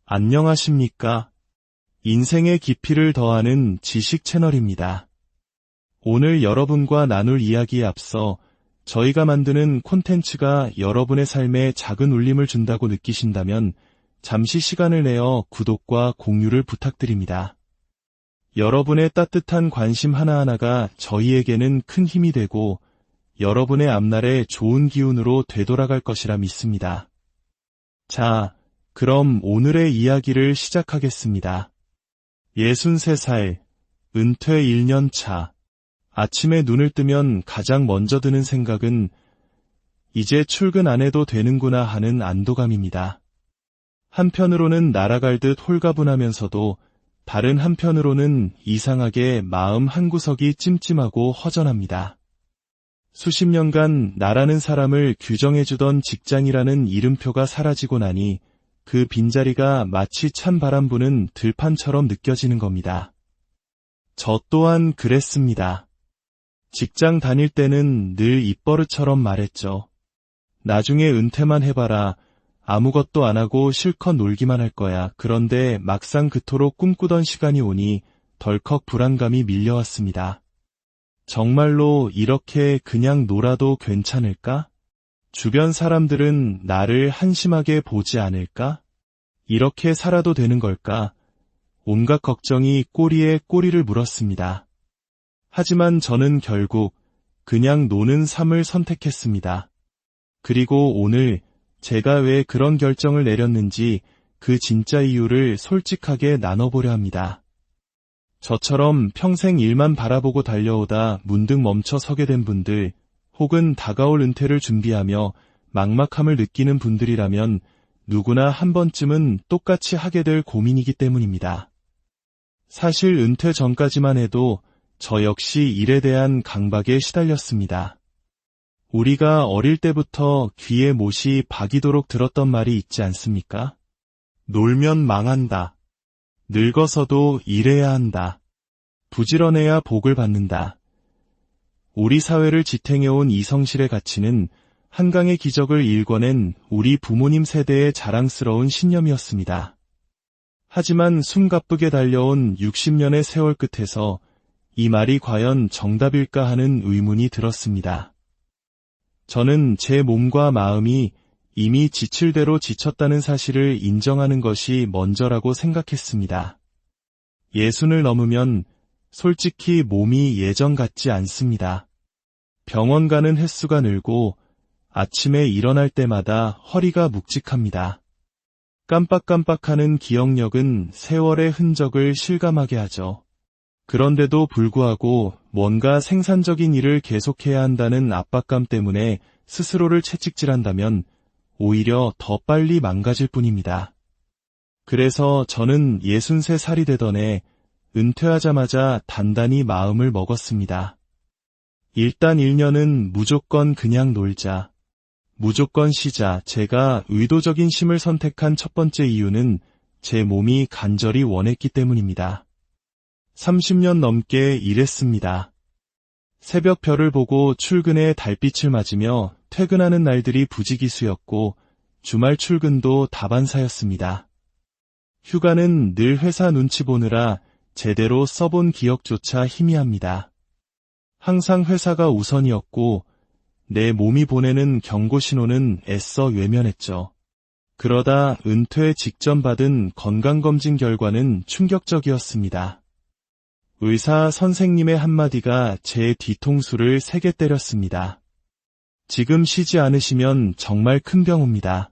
안녕하십니까? 인생의 깊이를 더하는 지식 채널입니다. 오늘 여러분과 나눌 이야기에 앞서 저희가 만드는 콘텐츠가 여러분의 삶에 작은 울림을 준다고 느끼신다면 잠시 시간을 내어 구독과 공유를 부탁드립니다. 여러분의 따뜻한 관심 하나하나가 저희에게는 큰 힘이 되고 여러분의 앞날에 좋은 기운으로 되돌아갈 것이라 믿습니다. 자, 그럼 오늘의 이야기를 시작하겠습니다. 63살, 은퇴 1년 차. 아침에 눈을 뜨면 가장 먼저 드는 생각은 이제 출근 안 해도 되는구나 하는 안도감입니다. 한편으로는 날아갈 듯 홀가분하면서도 다른 한편으로는 이상하게 마음 한구석이 찜찜하고 허전합니다. 수십 년간 나라는 사람을 규정해주던 직장이라는 이름표가 사라지고 나니 그 빈자리가 마치 찬 바람 부는 들판처럼 느껴지는 겁니다. 저 또한 그랬습니다. 직장 다닐 때는 늘 입버릇처럼 말했죠. 나중에 은퇴만 해봐라. 아무것도 안 하고 실컷 놀기만 할 거야. 그런데 막상 그토록 꿈꾸던 시간이 오니 덜컥 불안감이 밀려왔습니다. 정말로 이렇게 그냥 놀아도 괜찮을까? 주변 사람들은 나를 한심하게 보지 않을까? 이렇게 살아도 되는 걸까? 온갖 걱정이 꼬리에 꼬리를 물었습니다. 하지만 저는 결국 그냥 노는 삶을 선택했습니다. 그리고 오늘 제가 왜 그런 결정을 내렸는지 그 진짜 이유를 솔직하게 나눠보려 합니다. 저처럼 평생 일만 바라보고 달려오다 문득 멈춰 서게 된 분들, 혹은 다가올 은퇴를 준비하며 막막함을 느끼는 분들이라면 누구나 한 번쯤은 똑같이 하게 될 고민이기 때문입니다. 사실 은퇴 전까지만 해도 저 역시 일에 대한 강박에 시달렸습니다. 우리가 어릴 때부터 귀에 못이 박이도록 들었던 말이 있지 않습니까? 놀면 망한다. 늙어서도 일해야 한다. 부지런해야 복을 받는다. 우리 사회를 지탱해온 이 성실의 가치는 한강의 기적을 일궈낸 우리 부모님 세대의 자랑스러운 신념이었습니다. 하지만 숨가쁘게 달려온 60년의 세월 끝에서 이 말이 과연 정답일까 하는 의문이 들었습니다. 저는 제 몸과 마음이 이미 지칠 대로 지쳤다는 사실을 인정하는 것이 먼저라고 생각했습니다. 60을 넘으면 솔직히 몸이 예전 같지 않습니다. 병원 가는 횟수가 늘고 아침에 일어날 때마다 허리가 묵직합니다. 깜빡깜빡하는 기억력은 세월의 흔적을 실감하게 하죠. 그런데도 불구하고 뭔가 생산적인 일을 계속해야 한다는 압박감 때문에 스스로를 채찍질한다면 오히려 더 빨리 망가질 뿐입니다. 그래서 저는 63살이 되던 해 은퇴하자마자 단단히 마음을 먹었습니다. 일단 1년은 무조건 그냥 놀자. 무조건 쉬자. 제가 의도적인 쉼을 선택한 첫 번째 이유는 제 몸이 간절히 원했기 때문입니다. 30년 넘게 일했습니다. 새벽 별을 보고 출근에 달빛을 맞으며 퇴근하는 날들이 부지기수였고 주말 출근도 다반사였습니다. 휴가는 늘 회사 눈치 보느라 제대로 써본 기억조차 희미합니다. 항상 회사가 우선이었고 내 몸이 보내는 경고 신호는 애써 외면했죠. 그러다 은퇴 직전 받은 건강검진 결과는 충격적이었습니다. 의사 선생님의 한마디가 제 뒤통수를 세게 때렸습니다. 지금 쉬지 않으시면 정말 큰 병 옵니다.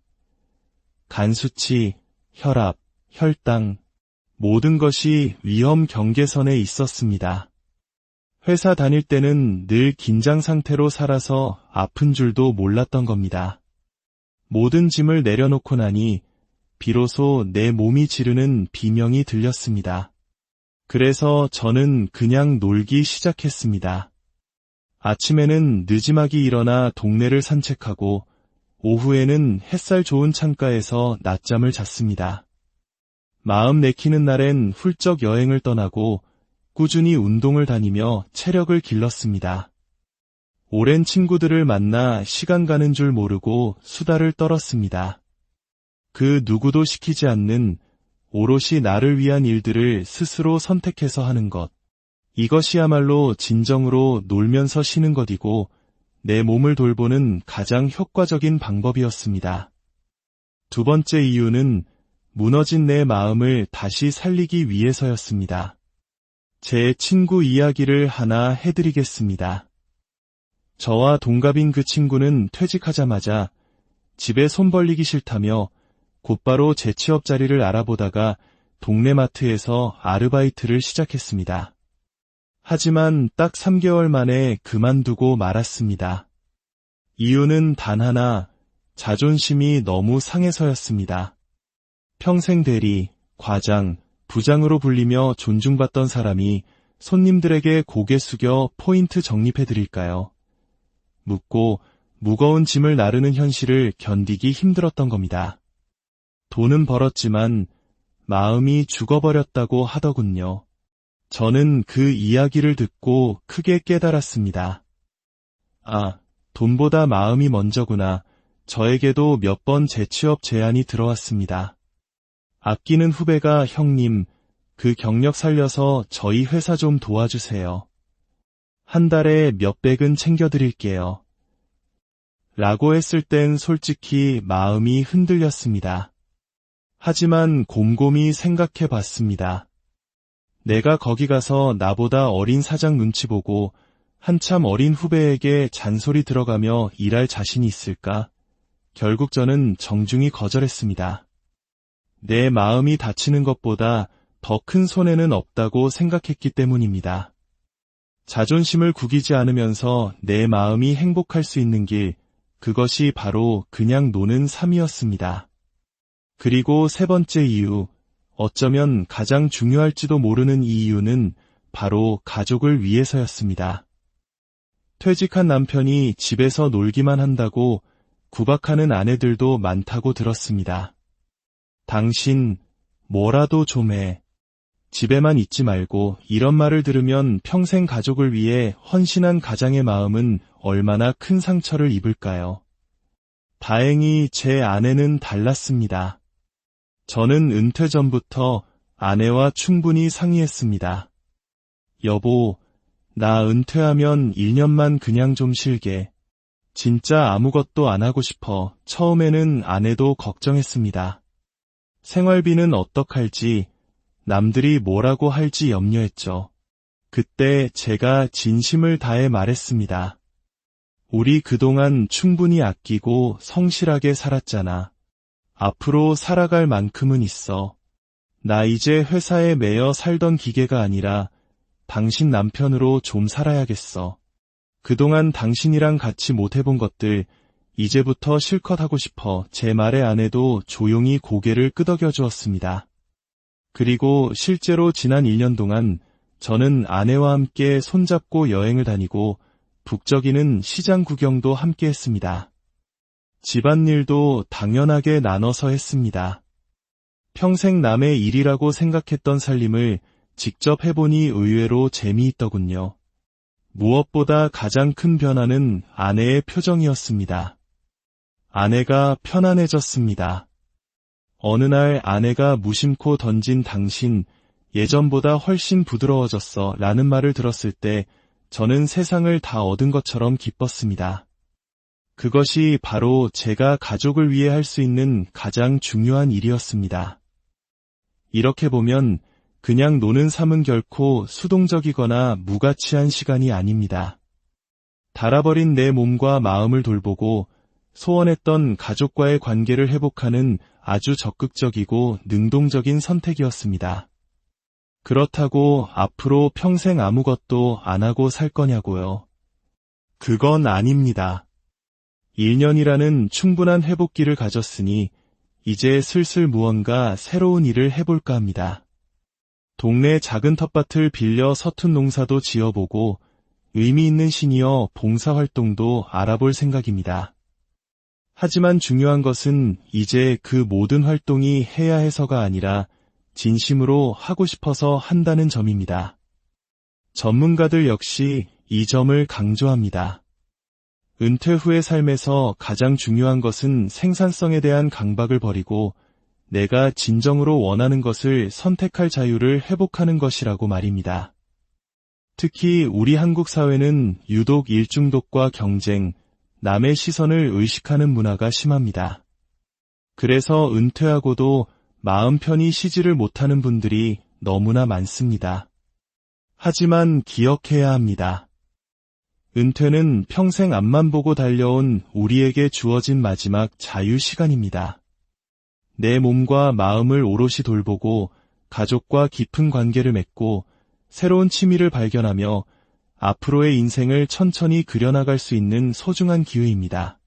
간 수치, 혈압, 혈당, 모든 것이 위험 경계선에 있었습니다. 회사 다닐 때는 늘 긴장 상태로 살아서 아픈 줄도 몰랐던 겁니다. 모든 짐을 내려놓고 나니 비로소 내 몸이 지르는 비명이 들렸습니다. 그래서 저는 그냥 놀기 시작했습니다. 아침에는 느지막이 일어나 동네를 산책하고 오후에는 햇살 좋은 창가에서 낮잠을 잤습니다. 마음 내키는 날엔 훌쩍 여행을 떠나고 꾸준히 운동을 다니며 체력을 길렀습니다. 오랜 친구들을 만나 시간 가는 줄 모르고 수다를 떨었습니다. 그 누구도 시키지 않는 오롯이 나를 위한 일들을 스스로 선택해서 하는 것. 이것이야말로 진정으로 놀면서 쉬는 것이고 내 몸을 돌보는 가장 효과적인 방법이었습니다. 두 번째 이유는 무너진 내 마음을 다시 살리기 위해서였습니다. 제 친구 이야기를 하나 해드리겠습니다. 저와 동갑인 그 친구는 퇴직하자마자 집에 손 벌리기 싫다며 곧바로 재취업 자리를 알아보다가 동네 마트에서 아르바이트를 시작했습니다. 하지만 딱 3개월 만에 그만두고 말았습니다. 이유는 단 하나, 자존심이 너무 상해서였습니다. 평생 대리, 과장, 부장으로 불리며 존중받던 사람이 손님들에게 고개 숙여 포인트 적립해드릴까요? 묻고 무거운 짐을 나르는 현실을 견디기 힘들었던 겁니다. 돈은 벌었지만 마음이 죽어버렸다고 하더군요. 저는 그 이야기를 듣고 크게 깨달았습니다. 아, 돈보다 마음이 먼저구나. 저에게도 몇 번 재취업 제안이 들어왔습니다. 아끼는 후배가 형님, 그 경력 살려서 저희 회사 좀 도와주세요. 한 달에 몇백은 챙겨드릴게요. 라고 했을 땐 솔직히 마음이 흔들렸습니다. 하지만 곰곰이 생각해 봤습니다. 내가 거기 가서 나보다 어린 사장 눈치 보고 한참 어린 후배에게 잔소리 들어가며 일할 자신이 있을까? 결국 저는 정중히 거절했습니다. 내 마음이 다치는 것보다 더 큰 손해는 없다고 생각했기 때문입니다. 자존심을 구기지 않으면서 내 마음이 행복할 수 있는 길, 그것이 바로 그냥 노는 삶이었습니다. 그리고 세 번째 이유, 어쩌면 가장 중요할지도 모르는 이 이유는 바로 가족을 위해서였습니다. 퇴직한 남편이 집에서 놀기만 한다고 구박하는 아내들도 많다고 들었습니다. 당신, 뭐라도 좀 해. 집에만 있지 말고 이런 말을 들으면 평생 가족을 위해 헌신한 가장의 마음은 얼마나 큰 상처를 입을까요? 다행히 제 아내는 달랐습니다. 저는 은퇴 전부터 아내와 충분히 상의했습니다. 여보, 나 은퇴하면 1년만 그냥 좀 쉴게. 진짜 아무것도 안 하고 싶어. 처음에는 아내도 걱정했습니다. 생활비는 어떡할지, 남들이 뭐라고 할지 염려했죠. 그때 제가 진심을 다해 말했습니다. 우리 그동안 충분히 아끼고 성실하게 살았잖아. 앞으로 살아갈 만큼은 있어. 나 이제 회사에 매여 살던 기계가 아니라 당신 남편으로 좀 살아야겠어. 그동안 당신이랑 같이 못해본 것들 이제부터 실컷 하고 싶어. 제 말에 아내도 조용히 고개를 끄덕여 주었습니다. 그리고 실제로 지난 1년 동안 저는 아내와 함께 손잡고 여행을 다니고 북적이는 시장 구경도 함께 했습니다. 집안일도 당연하게 나눠서 했습니다. 평생 남의 일이라고 생각했던 살림을 직접 해보니 의외로 재미있더군요. 무엇보다 가장 큰 변화는 아내의 표정이었습니다. 아내가 편안해졌습니다. 어느 날 아내가 무심코 던진 당신, 예전보다 훨씬 부드러워졌어 라는 말을 들었을 때 저는 세상을 다 얻은 것처럼 기뻤습니다. 그것이 바로 제가 가족을 위해 할 수 있는 가장 중요한 일이었습니다. 이렇게 보면 그냥 노는 삶은 결코 수동적이거나 무가치한 시간이 아닙니다. 닳아버린 내 몸과 마음을 돌보고 소원했던 가족과의 관계를 회복하는 아주 적극적이고 능동적인 선택이었습니다. 그렇다고 앞으로 평생 아무것도 안 하고 살 거냐고요? 그건 아닙니다. 1년이라는 충분한 회복기를 가졌으니 이제 슬슬 무언가 새로운 일을 해볼까 합니다. 동네 작은 텃밭을 빌려 서툰 농사도 지어보고 의미 있는 시니어 봉사활동도 알아볼 생각입니다. 하지만 중요한 것은 이제 그 모든 활동이 해야 해서가 아니라 진심으로 하고 싶어서 한다는 점입니다. 전문가들 역시 이 점을 강조합니다. 은퇴 후의 삶에서 가장 중요한 것은 생산성에 대한 강박을 버리고 내가 진정으로 원하는 것을 선택할 자유를 회복하는 것이라고 말입니다. 특히 우리 한국 사회는 유독 일중독과 경쟁, 남의 시선을 의식하는 문화가 심합니다. 그래서 은퇴하고도 마음 편히 쉬지를 못하는 분들이 너무나 많습니다. 하지만 기억해야 합니다. 은퇴는 평생 앞만 보고 달려온 우리에게 주어진 마지막 자유 시간입니다. 내 몸과 마음을 오롯이 돌보고 가족과 깊은 관계를 맺고 새로운 취미를 발견하며 앞으로의 인생을 천천히 그려나갈 수 있는 소중한 기회입니다.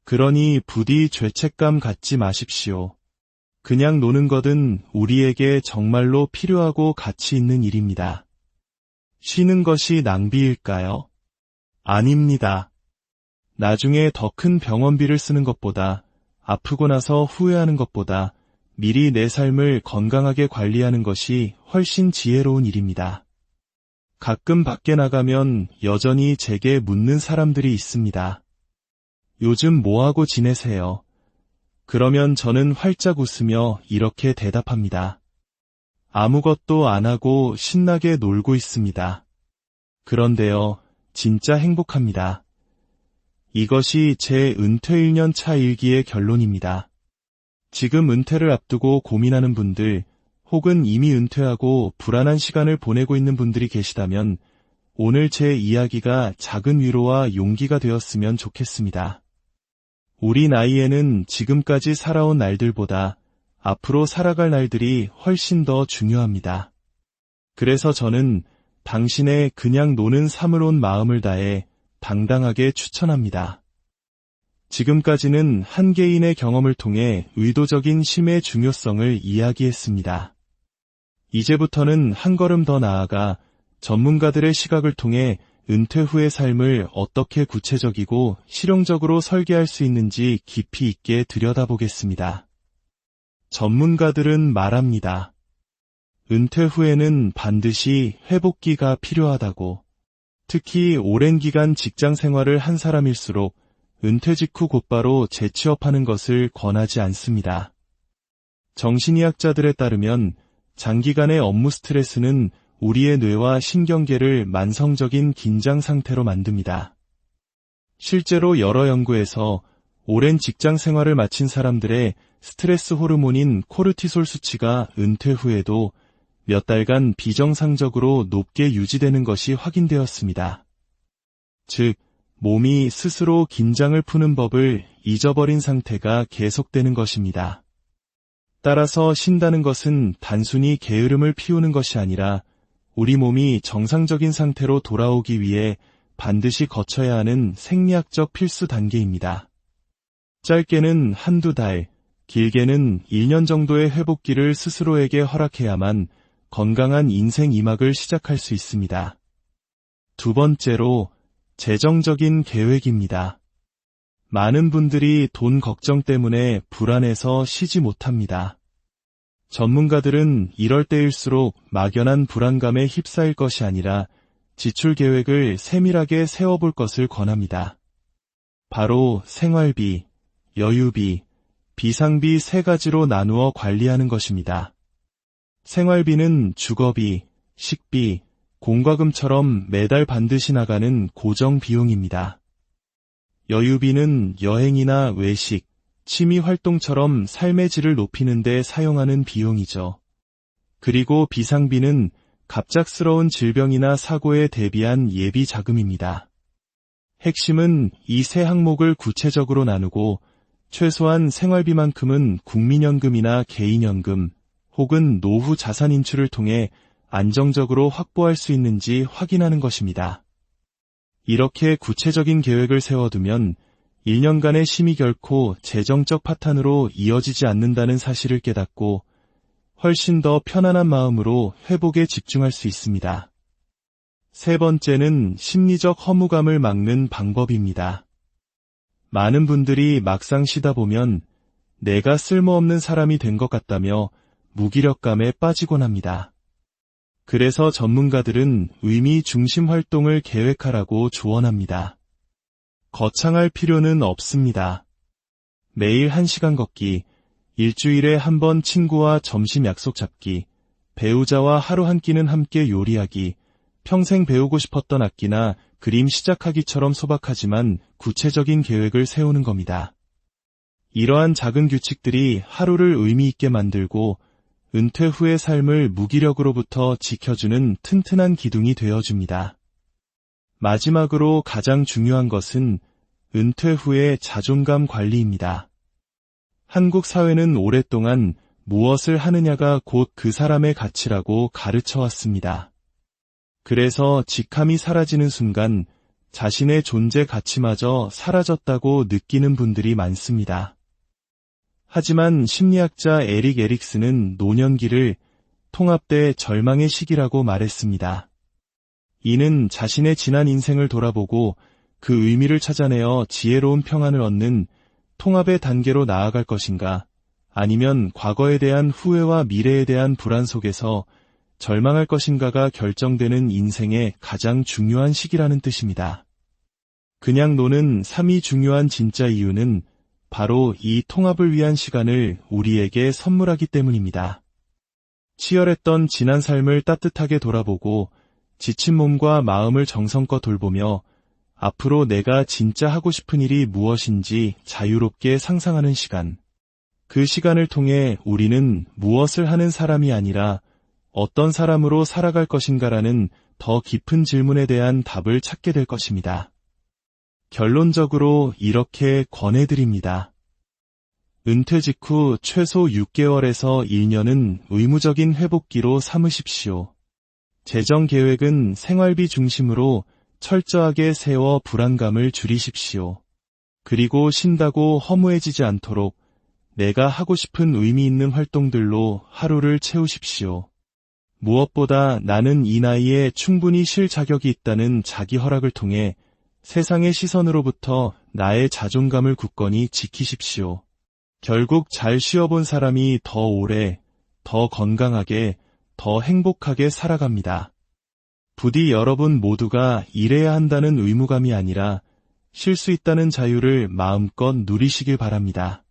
그러니 부디 죄책감 갖지 마십시오. 그냥 노는 것은 우리에게 정말로 필요하고 가치 있는 일입니다. 쉬는 것이 낭비일까요? 아닙니다. 나중에 더 큰 병원비를 쓰는 것보다, 아프고 나서 후회하는 것보다 미리 내 삶을 건강하게 관리하는 것이 훨씬 지혜로운 일입니다. 가끔 밖에 나가면 여전히 제게 묻는 사람들이 있습니다. 요즘 뭐하고 지내세요? 그러면 저는 활짝 웃으며 이렇게 대답합니다. 아무것도 안 하고 신나게 놀고 있습니다. 그런데요, 진짜 행복합니다. 이것이 제 은퇴 1년 차 일기의 결론입니다. 지금 은퇴를 앞두고 고민하는 분들, 혹은 이미 은퇴하고 불안한 시간을 보내고 있는 분들이 계시다면 오늘 제 이야기가 작은 위로와 용기가 되었으면 좋겠습니다. 우리 나이에는 지금까지 살아온 날들보다 앞으로 살아갈 날들이 훨씬 더 중요합니다. 그래서 저는 당신의 그냥 노는 삶을 온 마음을 다해 당당하게 추천합니다. 지금까지는 한 개인의 경험을 통해 의도적인 쉼의 중요성을 이야기했습니다. 이제부터는 한 걸음 더 나아가 전문가들의 시각을 통해 은퇴 후의 삶을 어떻게 구체적이고 실용적으로 설계할 수 있는지 깊이 있게 들여다보겠습니다. 전문가들은 말합니다. 은퇴 후에는 반드시 회복기가 필요하다고. 특히 오랜 기간 직장 생활을 한 사람일수록 은퇴 직후 곧바로 재취업하는 것을 권하지 않습니다. 정신의학자들에 따르면 장기간의 업무 스트레스는 우리의 뇌와 신경계를 만성적인 긴장 상태로 만듭니다. 실제로 여러 연구에서 오랜 직장 생활을 마친 사람들의 스트레스 호르몬인 코르티솔 수치가 은퇴 후에도 몇 달간 비정상적으로 높게 유지되는 것이 확인되었습니다. 즉, 몸이 스스로 긴장을 푸는 법을 잊어버린 상태가 계속되는 것입니다. 따라서 쉰다는 것은 단순히 게으름을 피우는 것이 아니라 우리 몸이 정상적인 상태로 돌아오기 위해 반드시 거쳐야 하는 생리학적 필수 단계입니다. 짧게는 한두 달, 길게는 1년 정도의 회복기를 스스로에게 허락해야만 건강한 인생 2막을 시작할 수 있습니다. 두 번째로, 재정적인 계획입니다. 많은 분들이 돈 걱정 때문에 불안해서 쉬지 못합니다. 전문가들은 이럴 때일수록 막연한 불안감에 휩싸일 것이 아니라 지출 계획을 세밀하게 세워볼 것을 권합니다. 바로 생활비, 여유비, 비상비 세 가지로 나누어 관리하는 것입니다. 생활비는 주거비, 식비, 공과금처럼 매달 반드시 나가는 고정 비용입니다. 여유비는 여행이나 외식, 취미 활동처럼 삶의 질을 높이는 데 사용하는 비용이죠. 그리고 비상비는 갑작스러운 질병이나 사고에 대비한 예비 자금입니다. 핵심은 이 세 항목을 구체적으로 나누고 최소한 생활비만큼은 국민연금이나 개인연금 혹은 노후 자산 인출을 통해 안정적으로 확보할 수 있는지 확인하는 것입니다. 이렇게 구체적인 계획을 세워두면 1년간의 쉼이 결코 재정적 파탄으로 이어지지 않는다는 사실을 깨닫고 훨씬 더 편안한 마음으로 회복에 집중할 수 있습니다. 세 번째는 심리적 허무감을 막는 방법입니다. 많은 분들이 막상 쉬다 보면 내가 쓸모없는 사람이 된 것 같다며 무기력감에 빠지곤 합니다. 그래서 전문가들은 의미 중심 활동을 계획하라고 조언합니다. 거창할 필요는 없습니다. 매일 1시간 걷기, 일주일에 한 번 친구와 점심 약속 잡기, 배우자와 하루 한 끼는 함께 요리하기, 평생 배우고 싶었던 악기나 그림 시작하기처럼 소박하지만 구체적인 계획을 세우는 겁니다. 이러한 작은 규칙들이 하루를 의미 있게 만들고 은퇴 후의 삶을 무기력으로부터 지켜주는 튼튼한 기둥이 되어줍니다. 마지막으로 가장 중요한 것은 은퇴 후의 자존감 관리입니다. 한국 사회는 오랫동안 무엇을 하느냐가 곧 그 사람의 가치라고 가르쳐왔습니다. 그래서 직함이 사라지는 순간 자신의 존재 가치마저 사라졌다고 느끼는 분들이 많습니다. 하지만 심리학자 에릭 에릭슨은 노년기를 통합대 절망의 시기라고 말했습니다. 이는 자신의 지난 인생을 돌아보고 그 의미를 찾아내어 지혜로운 평안을 얻는 통합의 단계로 나아갈 것인가, 아니면 과거에 대한 후회와 미래에 대한 불안 속에서 절망할 것인가가 결정되는 인생의 가장 중요한 시기라는 뜻입니다. 그냥 노는 삶이 중요한 진짜 이유는 바로 이 통합을 위한 시간을 우리에게 선물하기 때문입니다. 치열했던 지난 삶을 따뜻하게 돌아보고 지친 몸과 마음을 정성껏 돌보며 앞으로 내가 진짜 하고 싶은 일이 무엇인지 자유롭게 상상하는 시간. 그 시간을 통해 우리는 무엇을 하는 사람이 아니라 어떤 사람으로 살아갈 것인가라는 더 깊은 질문에 대한 답을 찾게 될 것입니다. 결론적으로 이렇게 권해드립니다. 은퇴 직후 최소 6개월에서 1년은 의무적인 회복기로 삼으십시오. 재정 계획은 생활비 중심으로 철저하게 세워 불안감을 줄이십시오. 그리고 쉰다고 허무해지지 않도록 내가 하고 싶은 의미 있는 활동들로 하루를 채우십시오. 무엇보다 나는 이 나이에 충분히 쉴 자격이 있다는 자기 허락을 통해 세상의 시선으로부터 나의 자존감을 굳건히 지키십시오. 결국 잘 쉬어본 사람이 더 오래, 더 건강하게, 더 행복하게 살아갑니다. 부디 여러분 모두가 일해야 한다는 의무감이 아니라 쉴 수 있다는 자유를 마음껏 누리시길 바랍니다.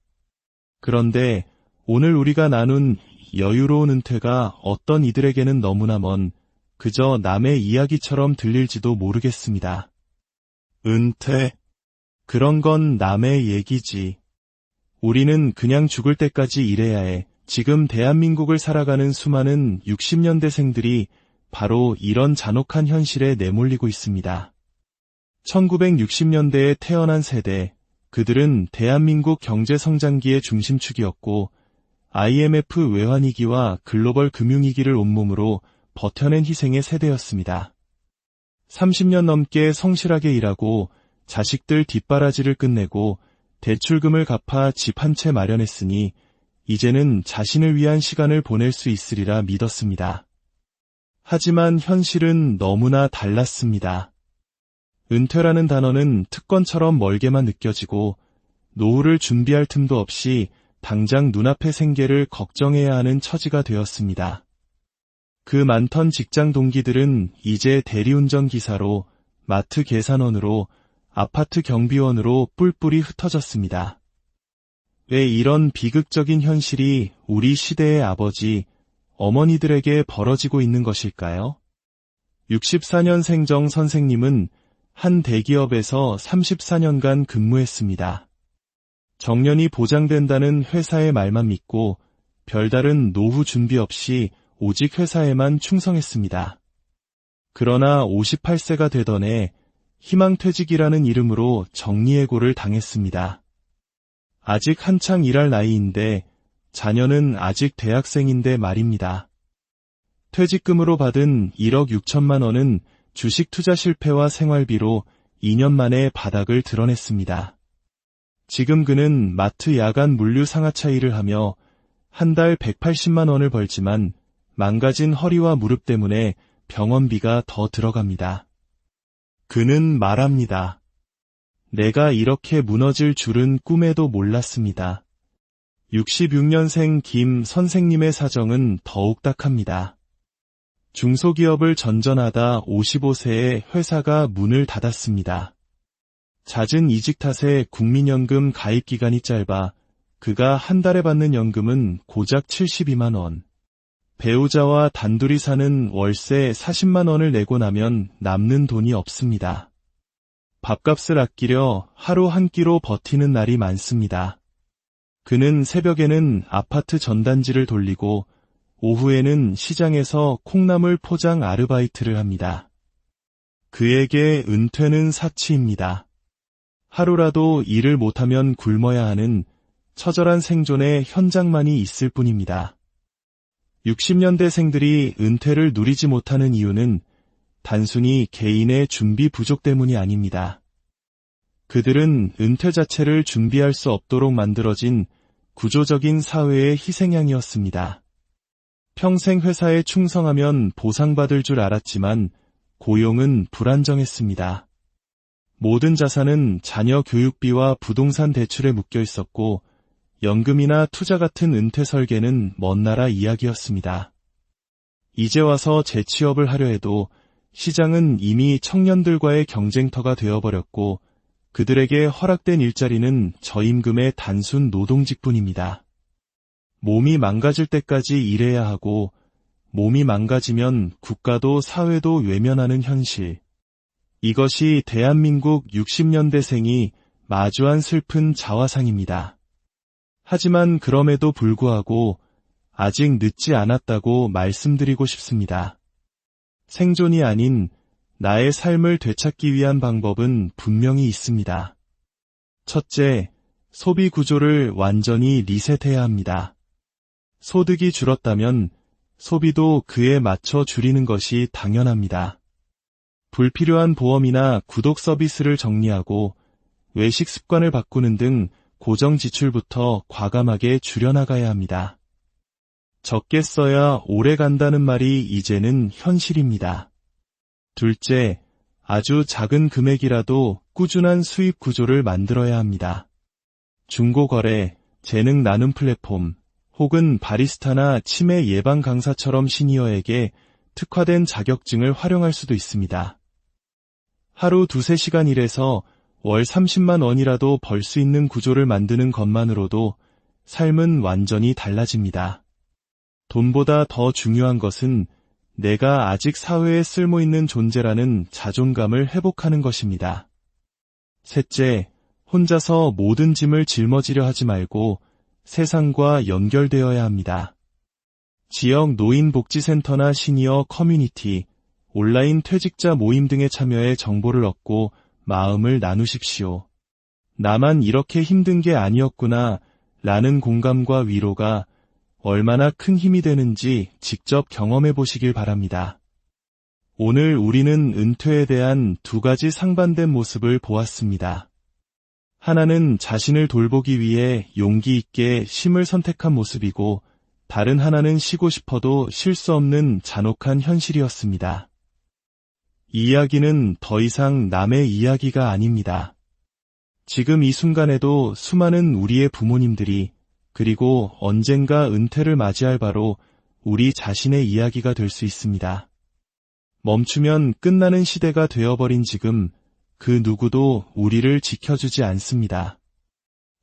그런데 오늘 우리가 나눈 여유로운 은퇴가 어떤 이들에게는 너무나 먼 그저 남의 이야기처럼 들릴지도 모르겠습니다. 은퇴? 그런 건 남의 얘기지. 우리는 그냥 죽을 때까지 일해야 해. 지금 대한민국을 살아가는 수많은 60년대생들이 바로 이런 잔혹한 현실에 내몰리고 있습니다. 1960년대에 태어난 세대, 그들은 대한민국 경제성장기의 중심축이었고 IMF 외환위기와 글로벌 금융위기를 온몸으로 버텨낸 희생의 세대였습니다. 30년 넘게 성실하게 일하고 자식들 뒷바라지를 끝내고 대출금을 갚아 집 한 채 마련했으니 이제는 자신을 위한 시간을 보낼 수 있으리라 믿었습니다. 하지만 현실은 너무나 달랐습니다. 은퇴라는 단어는 특권처럼 멀게만 느껴지고 노후를 준비할 틈도 없이 당장 눈앞의 생계를 걱정해야 하는 처지가 되었습니다. 그 많던 직장 동기들은 이제 대리운전 기사로, 마트 계산원으로, 아파트 경비원으로 뿔뿔이 흩어졌습니다. 왜 이런 비극적인 현실이 우리 시대의 아버지, 어머니들에게 벌어지고 있는 것일까요? 64년생 정 선생님은 한 대기업에서 34년간 근무했습니다. 정년이 보장된다는 회사의 말만 믿고 별다른 노후 준비 없이 오직 회사에만 충성했습니다. 그러나 58세가 되던 해 희망퇴직이라는 이름으로 정리해고를 당했습니다. 아직 한창 일할 나이인데 자녀는 아직 대학생인데 말입니다. 퇴직금으로 받은 1억 6천만 원은 주식 투자 실패와 생활비로 2년 만에 바닥을 드러냈습니다. 지금 그는 마트 야간 물류 상하차 일을 하며 한 달 180만 원을 벌지만 망가진 허리와 무릎 때문에 병원비가 더 들어갑니다. 그는 말합니다. 내가 이렇게 무너질 줄은 꿈에도 몰랐습니다. 66년생 김 선생님의 사정은 더욱 딱합니다. 중소기업을 전전하다 55세에 회사가 문을 닫았습니다. 잦은 이직 탓에 국민연금 가입 기간이 짧아 그가 한 달에 받는 연금은 고작 72만 원. 배우자와 단둘이 사는 월세 40만 원을 내고 나면 남는 돈이 없습니다. 밥값을 아끼려 하루 한 끼로 버티는 날이 많습니다. 그는 새벽에는 아파트 전단지를 돌리고 오후에는 시장에서 콩나물 포장 아르바이트를 합니다. 그에게 은퇴는 사치입니다. 하루라도 일을 못하면 굶어야 하는 처절한 생존의 현장만이 있을 뿐입니다. 60년대생들이 은퇴를 누리지 못하는 이유는 단순히 개인의 준비 부족 때문이 아닙니다. 그들은 은퇴 자체를 준비할 수 없도록 만들어진 구조적인 사회의 희생양이었습니다. 평생 회사에 충성하면 보상받을 줄 알았지만 고용은 불안정했습니다. 모든 자산은 자녀 교육비와 부동산 대출에 묶여 있었고 연금이나 투자 같은 은퇴 설계는 먼 나라 이야기였습니다. 이제 와서 재취업을 하려 해도 시장은 이미 청년들과의 경쟁터가 되어버렸고 그들에게 허락된 일자리는 저임금의 단순 노동직뿐입니다. 몸이 망가질 때까지 일해야 하고 몸이 망가지면 국가도 사회도 외면하는 현실. 이것이 대한민국 60년대생이 마주한 슬픈 자화상입니다. 하지만 그럼에도 불구하고 아직 늦지 않았다고 말씀드리고 싶습니다. 생존이 아닌 나의 삶을 되찾기 위한 방법은 분명히 있습니다. 첫째, 소비 구조를 완전히 리셋해야 합니다. 소득이 줄었다면 소비도 그에 맞춰 줄이는 것이 당연합니다. 불필요한 보험이나 구독 서비스를 정리하고 외식 습관을 바꾸는 등 고정 지출부터 과감하게 줄여나가야 합니다. 적게 써야 오래 간다는 말이 이제는 현실입니다. 둘째, 아주 작은 금액이라도 꾸준한 수입 구조를 만들어야 합니다. 중고거래, 재능 나눔 플랫폼, 혹은 바리스타나 치매 예방 강사처럼 시니어에게 특화된 자격증을 활용할 수도 있습니다. 하루 2-3시간 일해서 월 30만 원이라도 벌 수 있는 구조를 만드는 것만으로도 삶은 완전히 달라집니다. 돈보다 더 중요한 것은 내가 아직 사회에 쓸모있는 존재라는 자존감을 회복하는 것입니다. 셋째, 혼자서 모든 짐을 짊어지려 하지 말고 세상과 연결되어야 합니다. 지역 노인복지센터나 시니어 커뮤니티, 온라인 퇴직자 모임 등에 참여해 정보를 얻고 마음을 나누십시오. 나만 이렇게 힘든 게 아니었구나 라는 공감과 위로가 얼마나 큰 힘이 되는지 직접 경험해 보시길 바랍니다. 오늘 우리는 은퇴에 대한 2가지 상반된 모습을 보았습니다. 하나는 자신을 돌보기 위해 용기 있게 쉼을 선택한 모습이고 다른 하나는 쉬고 싶어도 쉴 수 없는 잔혹한 현실이었습니다. 이 이야기는 더 이상 남의 이야기가 아닙니다. 지금 이 순간에도 수많은 우리의 부모님들이 그리고 언젠가 은퇴를 맞이할 바로 우리 자신의 이야기가 될 수 있습니다. 멈추면 끝나는 시대가 되어버린 지금 그 누구도 우리를 지켜주지 않습니다.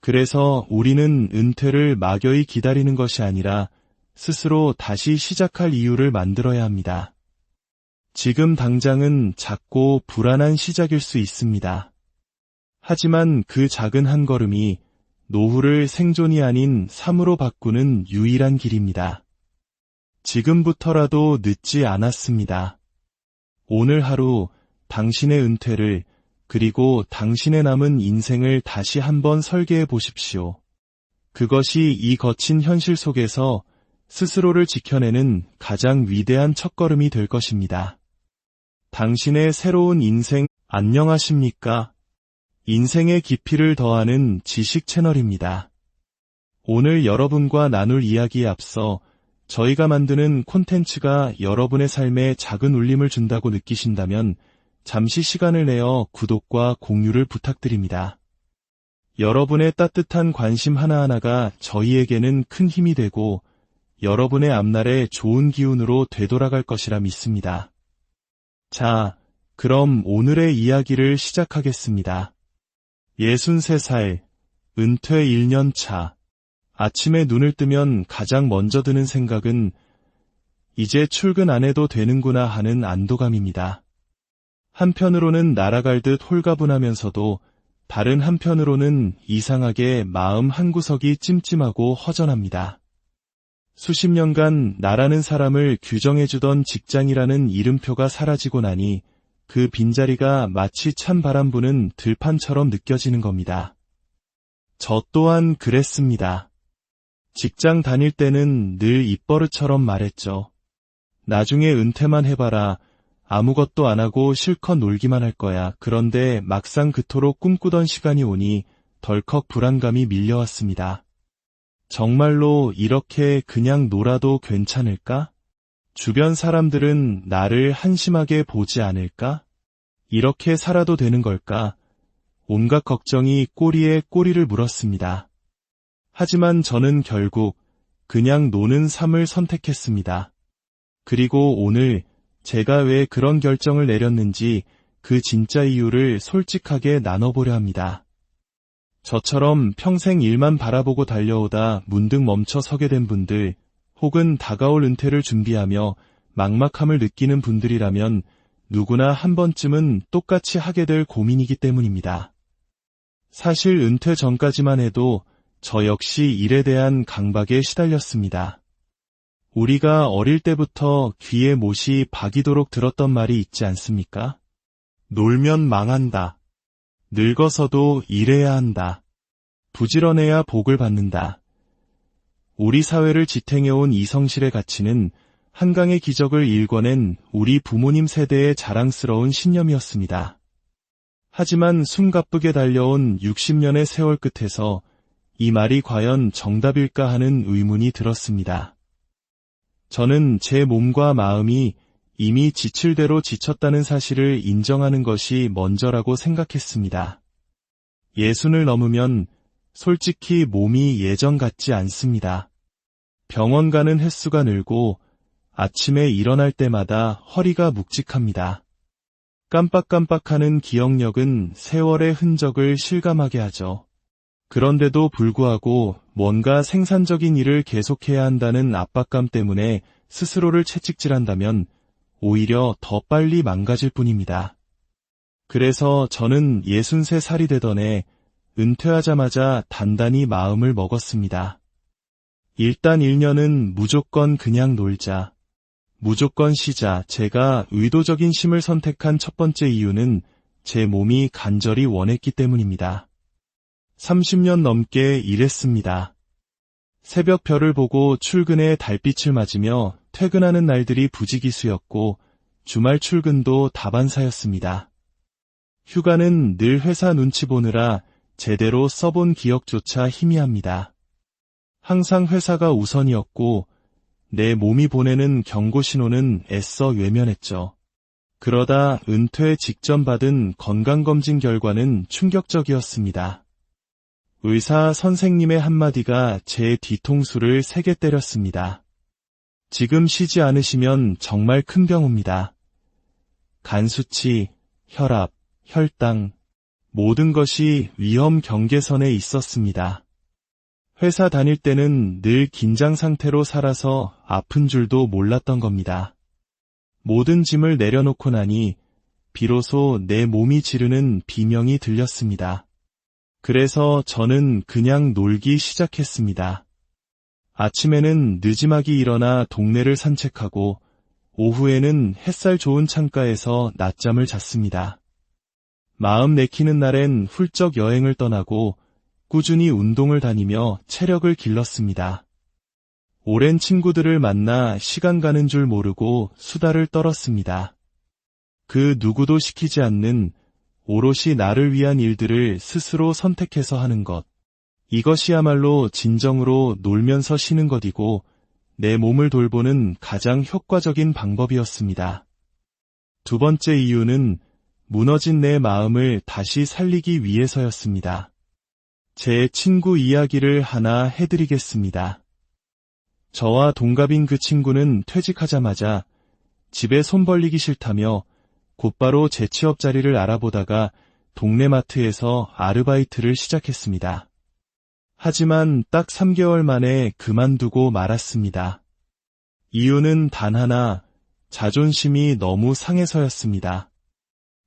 그래서 우리는 은퇴를 막연히 기다리는 것이 아니라 스스로 다시 시작할 이유를 만들어야 합니다. 지금 당장은 작고 불안한 시작일 수 있습니다. 하지만 그 작은 한 걸음이 노후를 생존이 아닌 삶으로 바꾸는 유일한 길입니다. 지금부터라도 늦지 않았습니다. 오늘 하루 당신의 은퇴를 그리고 당신의 남은 인생을 다시 한번 설계해 보십시오. 그것이 이 거친 현실 속에서 스스로를 지켜내는 가장 위대한 첫걸음이 될 것입니다. 당신의 새로운 인생 안녕하십니까? 인생의 깊이를 더하는 지식 채널입니다. 오늘 여러분과 나눌 이야기에 앞서 저희가 만드는 콘텐츠가 여러분의 삶에 작은 울림을 준다고 느끼신다면 잠시 시간을 내어 구독과 공유를 부탁드립니다. 여러분의 따뜻한 관심 하나하나가 저희에게는 큰 힘이 되고 여러분의 앞날에 좋은 기운으로 되돌아갈 것이라 믿습니다. 자, 그럼 오늘의 이야기를 시작하겠습니다. 63살, 은퇴 1년 차. 아침에 눈을 뜨면 가장 먼저 드는 생각은 이제 출근 안 해도 되는구나 하는 안도감입니다. 한편으로는 날아갈 듯 홀가분하면서도 다른 한편으로는 이상하게 마음 한구석이 찜찜하고 허전합니다. 수십 년간 나라는 사람을 규정해주던 직장이라는 이름표가 사라지고 나니 그 빈자리가 마치 찬 바람 부는 들판처럼 느껴지는 겁니다. 저 또한 그랬습니다. 직장 다닐 때는 늘 입버릇처럼 말했죠. 나중에 은퇴만 해봐라. 아무것도 안 하고 실컷 놀기만 할 거야. 그런데 막상 그토록 꿈꾸던 시간이 오니 덜컥 불안감이 밀려왔습니다. 정말로 이렇게 그냥 놀아도 괜찮을까? 주변 사람들은 나를 한심하게 보지 않을까? 이렇게 살아도 되는 걸까? 온갖 걱정이 꼬리에 꼬리를 물었습니다. 하지만 저는 결국 그냥 노는 삶을 선택했습니다. 그리고 오늘 제가 왜 그런 결정을 내렸는지 그 진짜 이유를 솔직하게 나눠보려 합니다. 저처럼 평생 일만 바라보고 달려오다 문득 멈춰 서게 된 분들, 혹은 다가올 은퇴를 준비하며 막막함을 느끼는 분들이라면 누구나 한 번쯤은 똑같이 하게 될 고민이기 때문입니다. 사실 은퇴 전까지만 해도 저 역시 일에 대한 강박에 시달렸습니다. 우리가 어릴 때부터 귀에 못이 박이도록 들었던 말이 있지 않습니까? 놀면 망한다. 늙어서도 일해야 한다. 부지런해야 복을 받는다. 우리 사회를 지탱해온 이성실의 가치는 한강의 기적을 일궈낸 우리 부모님 세대의 자랑스러운 신념이었습니다. 하지만 숨가쁘게 달려온 60년의 세월 끝에서 이 말이 과연 정답일까 하는 의문이 들었습니다. 저는 제 몸과 마음이 이미 지칠 대로 지쳤다는 사실을 인정하는 것이 먼저라고 생각했습니다. 60을 넘으면 솔직히 몸이 예전 같지 않습니다. 병원 가는 횟수가 늘고 아침에 일어날 때마다 허리가 묵직합니다. 깜빡깜빡하는 기억력은 세월의 흔적을 실감하게 하죠. 그런데도 불구하고 뭔가 생산적인 일을 계속해야 한다는 압박감 때문에 스스로를 채찍질한다면 오히려 더 빨리 망가질 뿐입니다. 그래서 저는 63살이 되던 해 은퇴하자마자 단단히 마음을 먹었습니다. 일단 1년은 무조건 그냥 놀자. 무조건 쉬자. 제가 의도적인 쉼을 선택한 첫 번째 이유는 제 몸이 간절히 원했기 때문입니다. 30년 넘게 일했습니다. 새벽 별을 보고 출근에 달빛을 맞으며 퇴근하는 날들이 부지기수였고 주말 출근도 다반사였습니다. 휴가는 늘 회사 눈치 보느라 제대로 써본 기억조차 희미합니다. 항상 회사가 우선이었고 내 몸이 보내는 경고 신호는 애써 외면했죠. 그러다 은퇴 직전 받은 건강검진 결과는 충격적이었습니다. 의사 선생님의 한마디가 제 뒤통수를 세게 때렸습니다. 지금 쉬지 않으시면 정말 큰 병 옵니다. 간 수치, 혈압, 혈당, 모든 것이 위험 경계선에 있었습니다. 회사 다닐 때는 늘 긴장 상태로 살아서 아픈 줄도 몰랐던 겁니다. 모든 짐을 내려놓고 나니 비로소 내 몸이 지르는 비명이 들렸습니다. 그래서 저는 그냥 놀기 시작했습니다. 아침에는 느지막이 일어나 동네를 산책하고 오후에는 햇살 좋은 창가에서 낮잠을 잤습니다. 마음 내키는 날엔 훌쩍 여행을 떠나고 꾸준히 운동을 다니며 체력을 길렀습니다. 오랜 친구들을 만나 시간 가는 줄 모르고 수다를 떨었습니다. 그 누구도 시키지 않는 오롯이 나를 위한 일들을 스스로 선택해서 하는 것. 이것이야말로 진정으로 놀면서 쉬는 것이고 내 몸을 돌보는 가장 효과적인 방법이었습니다. 두 번째 이유는 무너진 내 마음을 다시 살리기 위해서였습니다. 제 친구 이야기를 하나 해드리겠습니다. 저와 동갑인 그 친구는 퇴직하자마자 집에 손 벌리기 싫다며 곧바로 재취업 자리를 알아보다가 동네 마트에서 아르바이트를 시작했습니다. 하지만 딱 3개월 만에 그만두고 말았습니다. 이유는 단 하나, 자존심이 너무 상해서였습니다.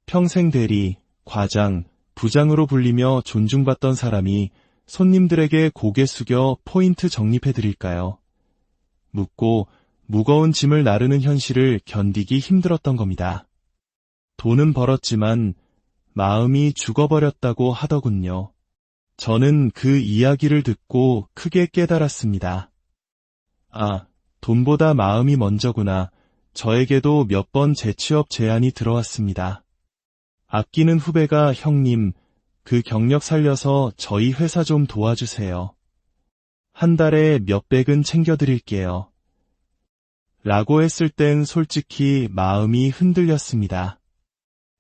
평생 대리, 과장, 부장으로 불리며 존중받던 사람이 손님들에게 고개 숙여 포인트 정립해드릴까요? 묻고 무거운 짐을 나르는 현실을 견디기 힘들었던 겁니다. 돈은 벌었지만 마음이 죽어버렸다고 하더군요. 저는 그 이야기를 듣고 크게 깨달았습니다. 아, 돈보다 마음이 먼저구나. 저에게도 몇 번 재취업 제안이 들어왔습니다. 아끼는 후배가 형님, 그 경력 살려서 저희 회사 좀 도와주세요. 한 달에 몇백은 챙겨드릴게요. 라고 했을 땐 솔직히 마음이 흔들렸습니다.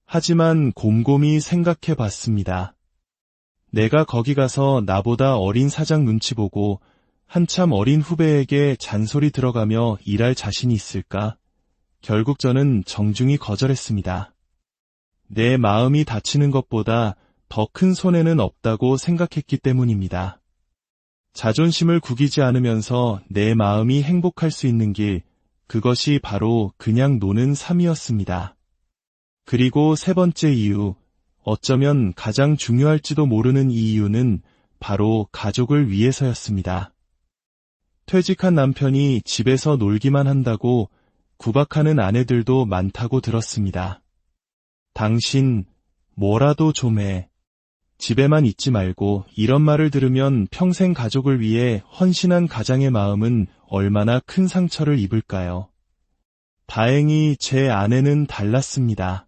하지만 곰곰이 생각해 봤습니다. 내가 거기 가서 나보다 어린 사장 눈치 보고 한참 어린 후배에게 잔소리 들어가며 일할 자신이 있을까? 결국 저는 정중히 거절했습니다. 내 마음이 다치는 것보다 더 큰 손해는 없다고 생각했기 때문입니다. 자존심을 구기지 않으면서 내 마음이 행복할 수 있는 길, 그것이 바로 그냥 노는 삶이었습니다. 그리고 세 번째 이유, 어쩌면 가장 중요할지도 모르는 이 이유는 바로 가족을 위해서였습니다. 퇴직한 남편이 집에서 놀기만 한다고 구박하는 아내들도 많다고 들었습니다. 당신, 뭐라도 좀 해. 집에만 있지 말고 이런 말을 들으면 평생 가족을 위해 헌신한 가장의 마음은 얼마나 큰 상처를 입을까요? 다행히 제 아내는 달랐습니다.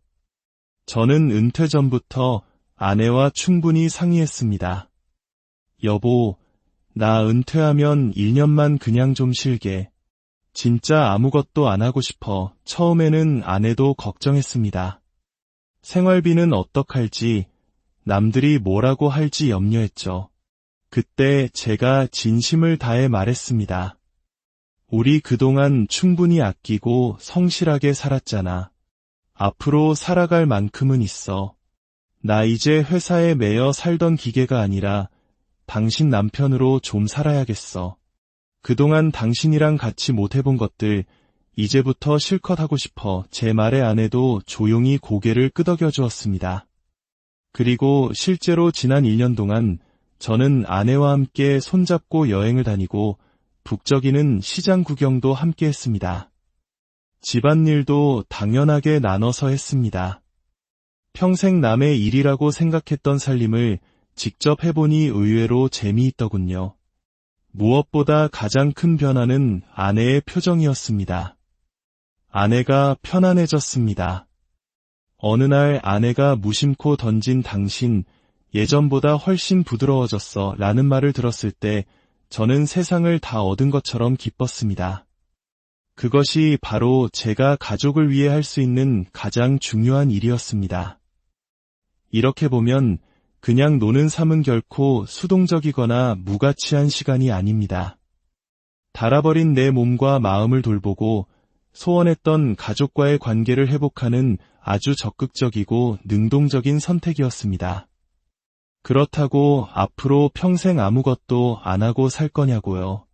저는 은퇴 전부터 아내와 충분히 상의했습니다. 여보, 나 은퇴하면 1년만 그냥 좀 쉴게. 진짜 아무것도 안 하고 싶어. 처음에는 아내도 걱정했습니다. 생활비는 어떡할지, 남들이 뭐라고 할지 염려했죠. 그때 제가 진심을 다해 말했습니다. 우리 그동안 충분히 아끼고 성실하게 살았잖아. 앞으로 살아갈 만큼은 있어. 나 이제 회사에 매여 살던 기계가 아니라 당신 남편으로 좀 살아야겠어. 그동안 당신이랑 같이 못해본 것들 이제부터 실컷 하고 싶어. 제 말에 아내도 조용히 고개를 끄덕여 주었습니다. 그리고 실제로 지난 1년 동안 저는 아내와 함께 손잡고 여행을 다니고 북적이는 시장 구경도 함께 했습니다. 집안일도 당연하게 나눠서 했습니다. 평생 남의 일이라고 생각했던 살림을 직접 해보니 의외로 재미있더군요. 무엇보다 가장 큰 변화는 아내의 표정이었습니다. 아내가 편안해졌습니다. 어느 날 아내가 무심코 던진 당신, 예전보다 훨씬 부드러워졌어 라는 말을 들었을 때 저는 세상을 다 얻은 것처럼 기뻤습니다. 그것이 바로 제가 가족을 위해 할 수 있는 가장 중요한 일이었습니다. 이렇게 보면 그냥 노는 삶은 결코 수동적이거나 무가치한 시간이 아닙니다. 닳아버린 내 몸과 마음을 돌보고 소원했던 가족과의 관계를 회복하는 아주 적극적이고 능동적인 선택이었습니다. 그렇다고 앞으로 평생 아무것도 안 하고 살 거냐고요?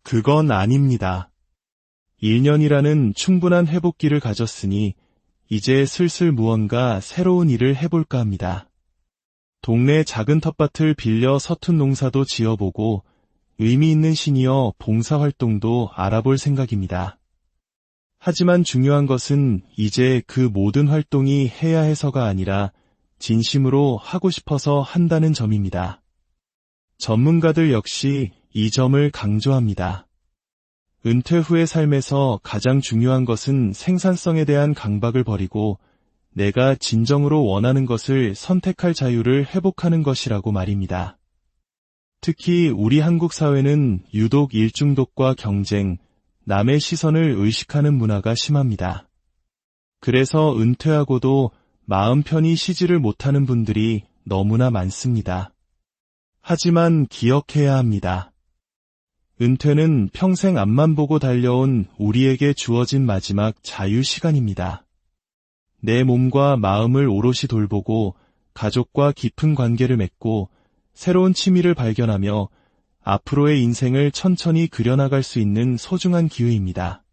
그건 아닙니다. 1년이라는 충분한 회복기를 가졌으니 이제 슬슬 무언가 새로운 일을 해볼까 합니다. 동네 작은 텃밭을 빌려 서툰 농사도 지어보고 의미 있는 시니어 봉사활동도 알아볼 생각입니다. 하지만 중요한 것은 이제 그 모든 활동이 해야 해서가 아니라 진심으로 하고 싶어서 한다는 점입니다. 전문가들 역시 이 점을 강조합니다. 은퇴 후의 삶에서 가장 중요한 것은 생산성에 대한 강박을 버리고 내가 진정으로 원하는 것을 선택할 자유를 회복하는 것이라고 말입니다. 특히 우리 한국 사회는 유독 일중독과 경쟁, 남의 시선을 의식하는 문화가 심합니다. 그래서 은퇴하고도 마음 편히 쉬지를 못하는 분들이 너무나 많습니다. 하지만 기억해야 합니다. 은퇴는 평생 앞만 보고 달려온 우리에게 주어진 마지막 자유 시간입니다. 내 몸과 마음을 오롯이 돌보고 가족과 깊은 관계를 맺고 새로운 취미를 발견하며 앞으로의 인생을 천천히 그려나갈 수 있는 소중한 기회입니다.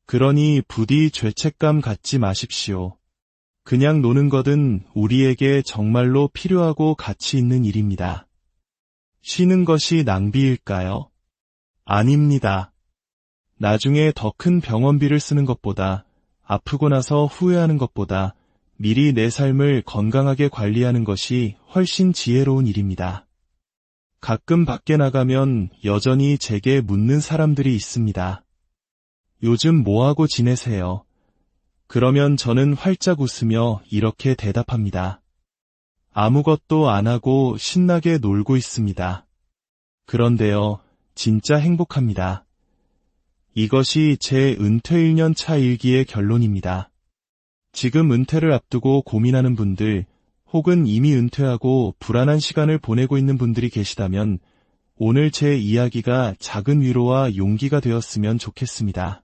그러니 부디 죄책감 갖지 마십시오. 그냥 노는 것은 우리에게 정말로 필요하고 가치 있는 일입니다. 쉬는 것이 낭비일까요? 아닙니다. 나중에 더 큰 병원비를 쓰는 것보다, 아프고 나서 후회하는 것보다 미리 내 삶을 건강하게 관리하는 것이 훨씬 지혜로운 일입니다. 가끔 밖에 나가면 여전히 제게 묻는 사람들이 있습니다. 요즘 뭐하고 지내세요? 그러면 저는 활짝 웃으며 이렇게 대답합니다. 아무것도 안 하고 신나게 놀고 있습니다. 그런데요, 진짜 행복합니다. 이것이 제 은퇴 1년 차 일기의 결론입니다. 지금 은퇴를 앞두고 고민하는 분들, 혹은 이미 은퇴하고 불안한 시간을 보내고 있는 분들이 계시다면 오늘 제 이야기가 작은 위로와 용기가 되었으면 좋겠습니다.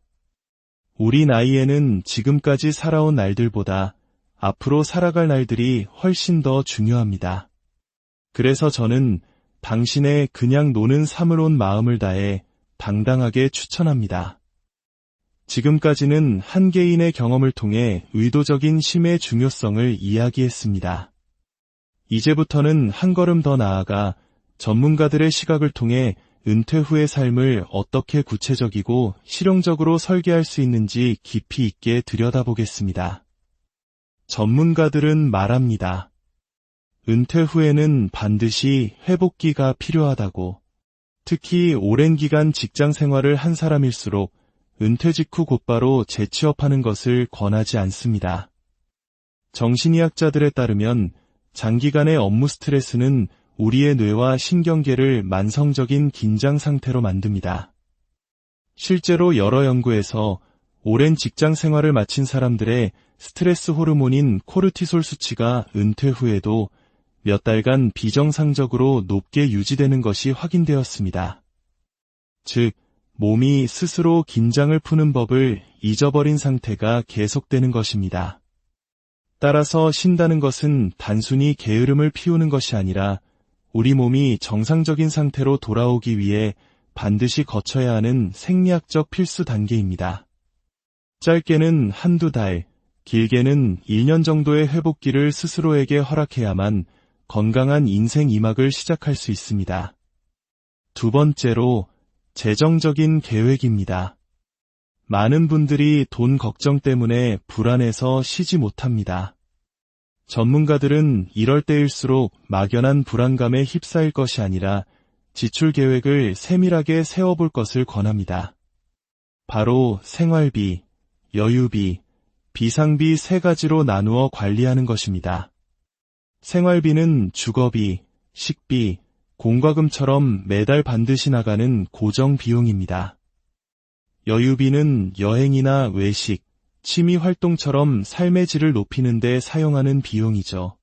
우리 나이에는 지금까지 살아온 날들보다 앞으로 살아갈 날들이 훨씬 더 중요합니다. 그래서 저는 당신의 그냥 노는 삶을 온 마음을 다해 당당하게 추천합니다. 지금까지는 한 개인의 경험을 통해 의도적인 쉼의 중요성을 이야기했습니다. 이제부터는 한 걸음 더 나아가 전문가들의 시각을 통해 은퇴 후의 삶을 어떻게 구체적이고 실용적으로 설계할 수 있는지 깊이 있게 들여다보겠습니다. 전문가들은 말합니다. 은퇴 후에는 반드시 회복기가 필요하다고. 특히 오랜 기간 직장 생활을 한 사람일수록 은퇴 직후 곧바로 재취업하는 것을 권하지 않습니다. 정신의학자들에 따르면 장기간의 업무 스트레스는 우리의 뇌와 신경계를 만성적인 긴장 상태로 만듭니다. 실제로 여러 연구에서 오랜 직장 생활을 마친 사람들의 스트레스 호르몬인 코르티솔 수치가 은퇴 후에도 몇 달간 비정상적으로 높게 유지되는 것이 확인되었습니다. 즉, 몸이 스스로 긴장을 푸는 법을 잊어버린 상태가 계속되는 것입니다. 따라서 쉰다는 것은 단순히 게으름을 피우는 것이 아니라 우리 몸이 정상적인 상태로 돌아오기 위해 반드시 거쳐야 하는 생리학적 필수 단계입니다. 짧게는 한두 달, 길게는 1년 정도의 회복기를 스스로에게 허락해야만 건강한 인생 2막을 시작할 수 있습니다. 두 번째로, 재정적인 계획입니다. 많은 분들이 돈 걱정 때문에 불안해서 쉬지 못합니다. 전문가들은 이럴 때일수록 막연한 불안감에 휩싸일 것이 아니라 지출 계획을 세밀하게 세워볼 것을 권합니다. 바로 생활비, 여유비, 비상비 세 가지로 나누어 관리하는 것입니다. 생활비는 주거비, 식비, 공과금처럼 매달 반드시 나가는 고정 비용입니다. 여유비는 여행이나 외식, 취미 활동처럼 삶의 질을 높이는 데 사용하는 비용이죠.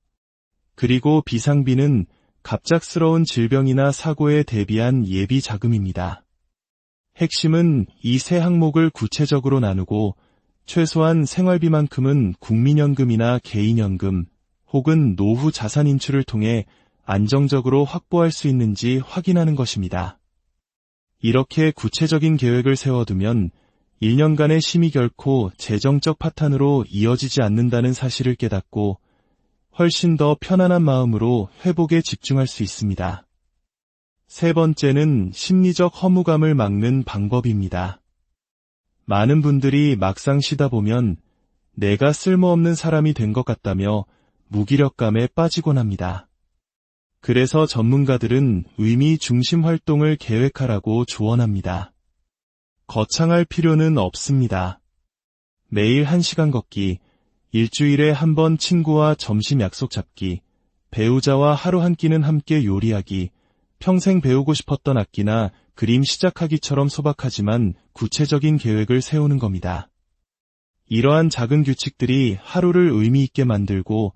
그리고 비상비는 갑작스러운 질병이나 사고에 대비한 예비 자금입니다. 핵심은 이 세 항목을 구체적으로 나누고 최소한 생활비만큼은 국민연금이나 개인연금 혹은 노후 자산 인출을 통해 안정적으로 확보할 수 있는지 확인하는 것입니다. 이렇게 구체적인 계획을 세워두면 1년간의 쉼이 결코 재정적 파탄으로 이어지지 않는다는 사실을 깨닫고 훨씬 더 편안한 마음으로 회복에 집중할 수 있습니다. 세 번째는 심리적 허무감을 막는 방법입니다. 많은 분들이 막상 쉬다 보면 내가 쓸모없는 사람이 된 것 같다며 무기력감에 빠지곤 합니다. 그래서 전문가들은 의미 중심 활동을 계획하라고 조언합니다. 거창할 필요는 없습니다. 매일 1시간 걷기, 일주일에 한 번 친구와 점심 약속 잡기, 배우자와 하루 한 끼는 함께 요리하기, 평생 배우고 싶었던 악기나 그림 시작하기처럼 소박하지만 구체적인 계획을 세우는 겁니다. 이러한 작은 규칙들이 하루를 의미 있게 만들고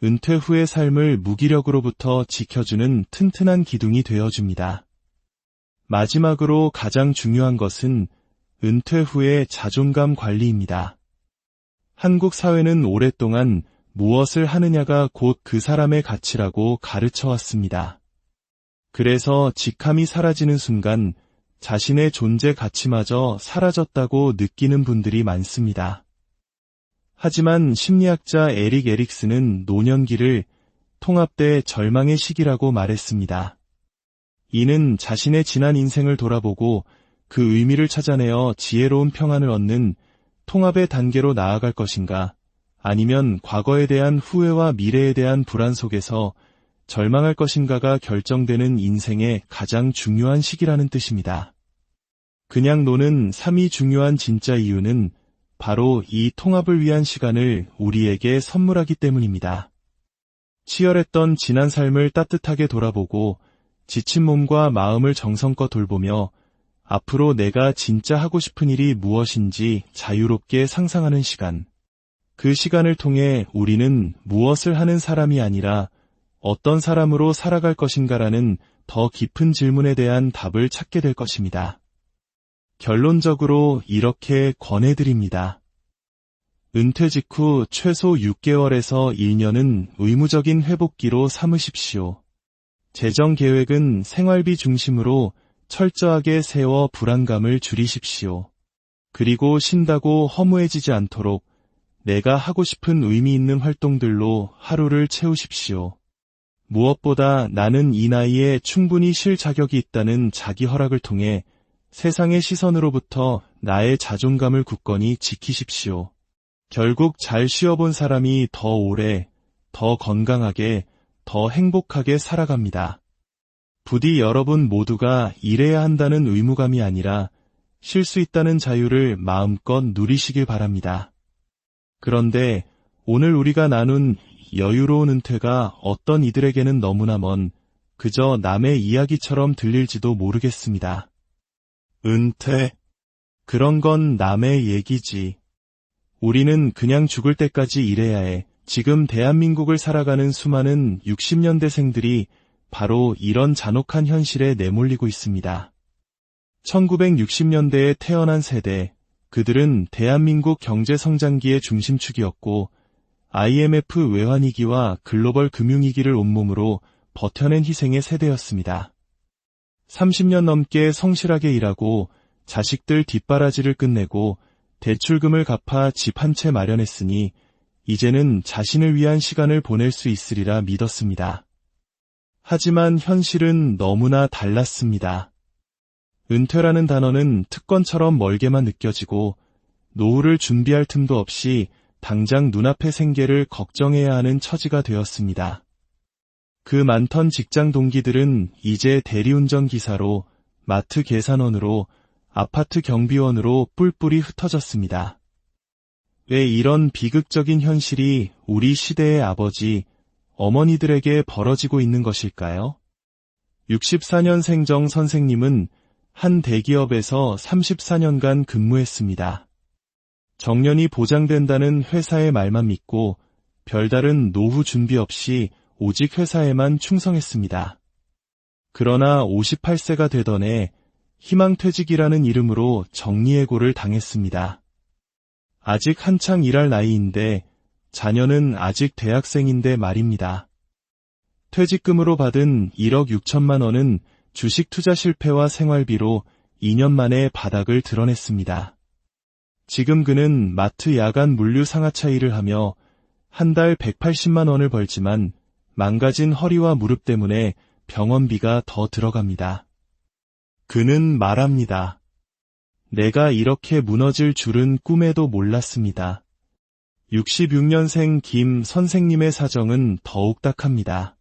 은퇴 후의 삶을 무기력으로부터 지켜주는 튼튼한 기둥이 되어줍니다. 마지막으로 가장 중요한 것은 은퇴 후의 자존감 관리입니다. 한국 사회는 오랫동안 무엇을 하느냐가 곧 그 사람의 가치라고 가르쳐왔습니다. 그래서 직함이 사라지는 순간 자신의 존재 가치마저 사라졌다고 느끼는 분들이 많습니다. 하지만 심리학자 에릭 에릭슨은 노년기를 통합대 절망의 시기라고 말했습니다. 이는 자신의 지난 인생을 돌아보고 그 의미를 찾아내어 지혜로운 평안을 얻는 통합의 단계로 나아갈 것인가, 아니면 과거에 대한 후회와 미래에 대한 불안 속에서 절망할 것인가가 결정되는 인생의 가장 중요한 시기라는 뜻입니다. 그냥 노는 삶이 중요한 진짜 이유는 바로 이 통합을 위한 시간을 우리에게 선물하기 때문입니다. 치열했던 지난 삶을 따뜻하게 돌아보고 지친 몸과 마음을 정성껏 돌보며 앞으로 내가 진짜 하고 싶은 일이 무엇인지 자유롭게 상상하는 시간. 그 시간을 통해 우리는 무엇을 하는 사람이 아니라 어떤 사람으로 살아갈 것인가라는 더 깊은 질문에 대한 답을 찾게 될 것입니다. 결론적으로 이렇게 권해드립니다. 은퇴 직후 최소 6개월에서 1년은 의무적인 회복기로 삼으십시오. 재정 계획은 생활비 중심으로 철저하게 세워 불안감을 줄이십시오. 그리고 쉰다고 허무해지지 않도록 내가 하고 싶은 의미 있는 활동들로 하루를 채우십시오. 무엇보다 나는 이 나이에 충분히 쉴 자격이 있다는 자기 허락을 통해 세상의 시선으로부터 나의 자존감을 굳건히 지키십시오. 결국 잘 쉬어본 사람이 더 오래, 더 건강하게, 더 행복하게 살아갑니다. 부디 여러분 모두가 일해야 한다는 의무감이 아니라 쉴 수 있다는 자유를 마음껏 누리시길 바랍니다. 그런데 오늘 우리가 나눈 여유로운 은퇴가 어떤 이들에게는 너무나 먼 그저 남의 이야기처럼 들릴지도 모르겠습니다. 은퇴? 그런 건 남의 얘기지. 우리는 그냥 죽을 때까지 일해야 해. 지금 대한민국을 살아가는 수많은 60년대생들이 바로 이런 잔혹한 현실에 내몰리고 있습니다. 1960년대에 태어난 세대, 그들은 대한민국 경제성장기의 중심축이었고 IMF 외환위기와 글로벌 금융위기를 온몸으로 버텨낸 희생의 세대였습니다. 30년 넘게 성실하게 일하고 자식들 뒷바라지를 끝내고 대출금을 갚아 집 한 채 마련했으니 이제는 자신을 위한 시간을 보낼 수 있으리라 믿었습니다. 하지만 현실은 너무나 달랐습니다. 은퇴라는 단어는 특권처럼 멀게만 느껴지고 노후를 준비할 틈도 없이 당장 눈앞의 생계를 걱정해야 하는 처지가 되었습니다. 그 많던 직장 동기들은 이제 대리운전 기사로, 마트 계산원으로, 아파트 경비원으로 뿔뿔이 흩어졌습니다. 왜 이런 비극적인 현실이 우리 시대의 아버지, 어머니들에게 벌어지고 있는 것일까요? 64년생 정 선생님은 한 대기업에서 34년간 근무했습니다. 정년이 보장된다는 회사의 말만 믿고 별다른 노후 준비 없이 오직 회사에만 충성했습니다. 그러나 58세가 되던 해 희망퇴직이라는 이름으로 정리해고를 당했습니다. 아직 한창 일할 나이인데 자녀는 아직 대학생인데 말입니다. 퇴직금으로 받은 1억 6천만 원은 주식 투자 실패와 생활비로 2년 만에 바닥을 드러냈습니다. 지금 그는 마트 야간 물류 상하차 일을 하며 한 달 180만 원을 벌지만 망가진 허리와 무릎 때문에 병원비가 더 들어갑니다. 그는 말합니다. 내가 이렇게 무너질 줄은 꿈에도 몰랐습니다. 66년생 김 선생님의 사정은 더욱 딱합니다.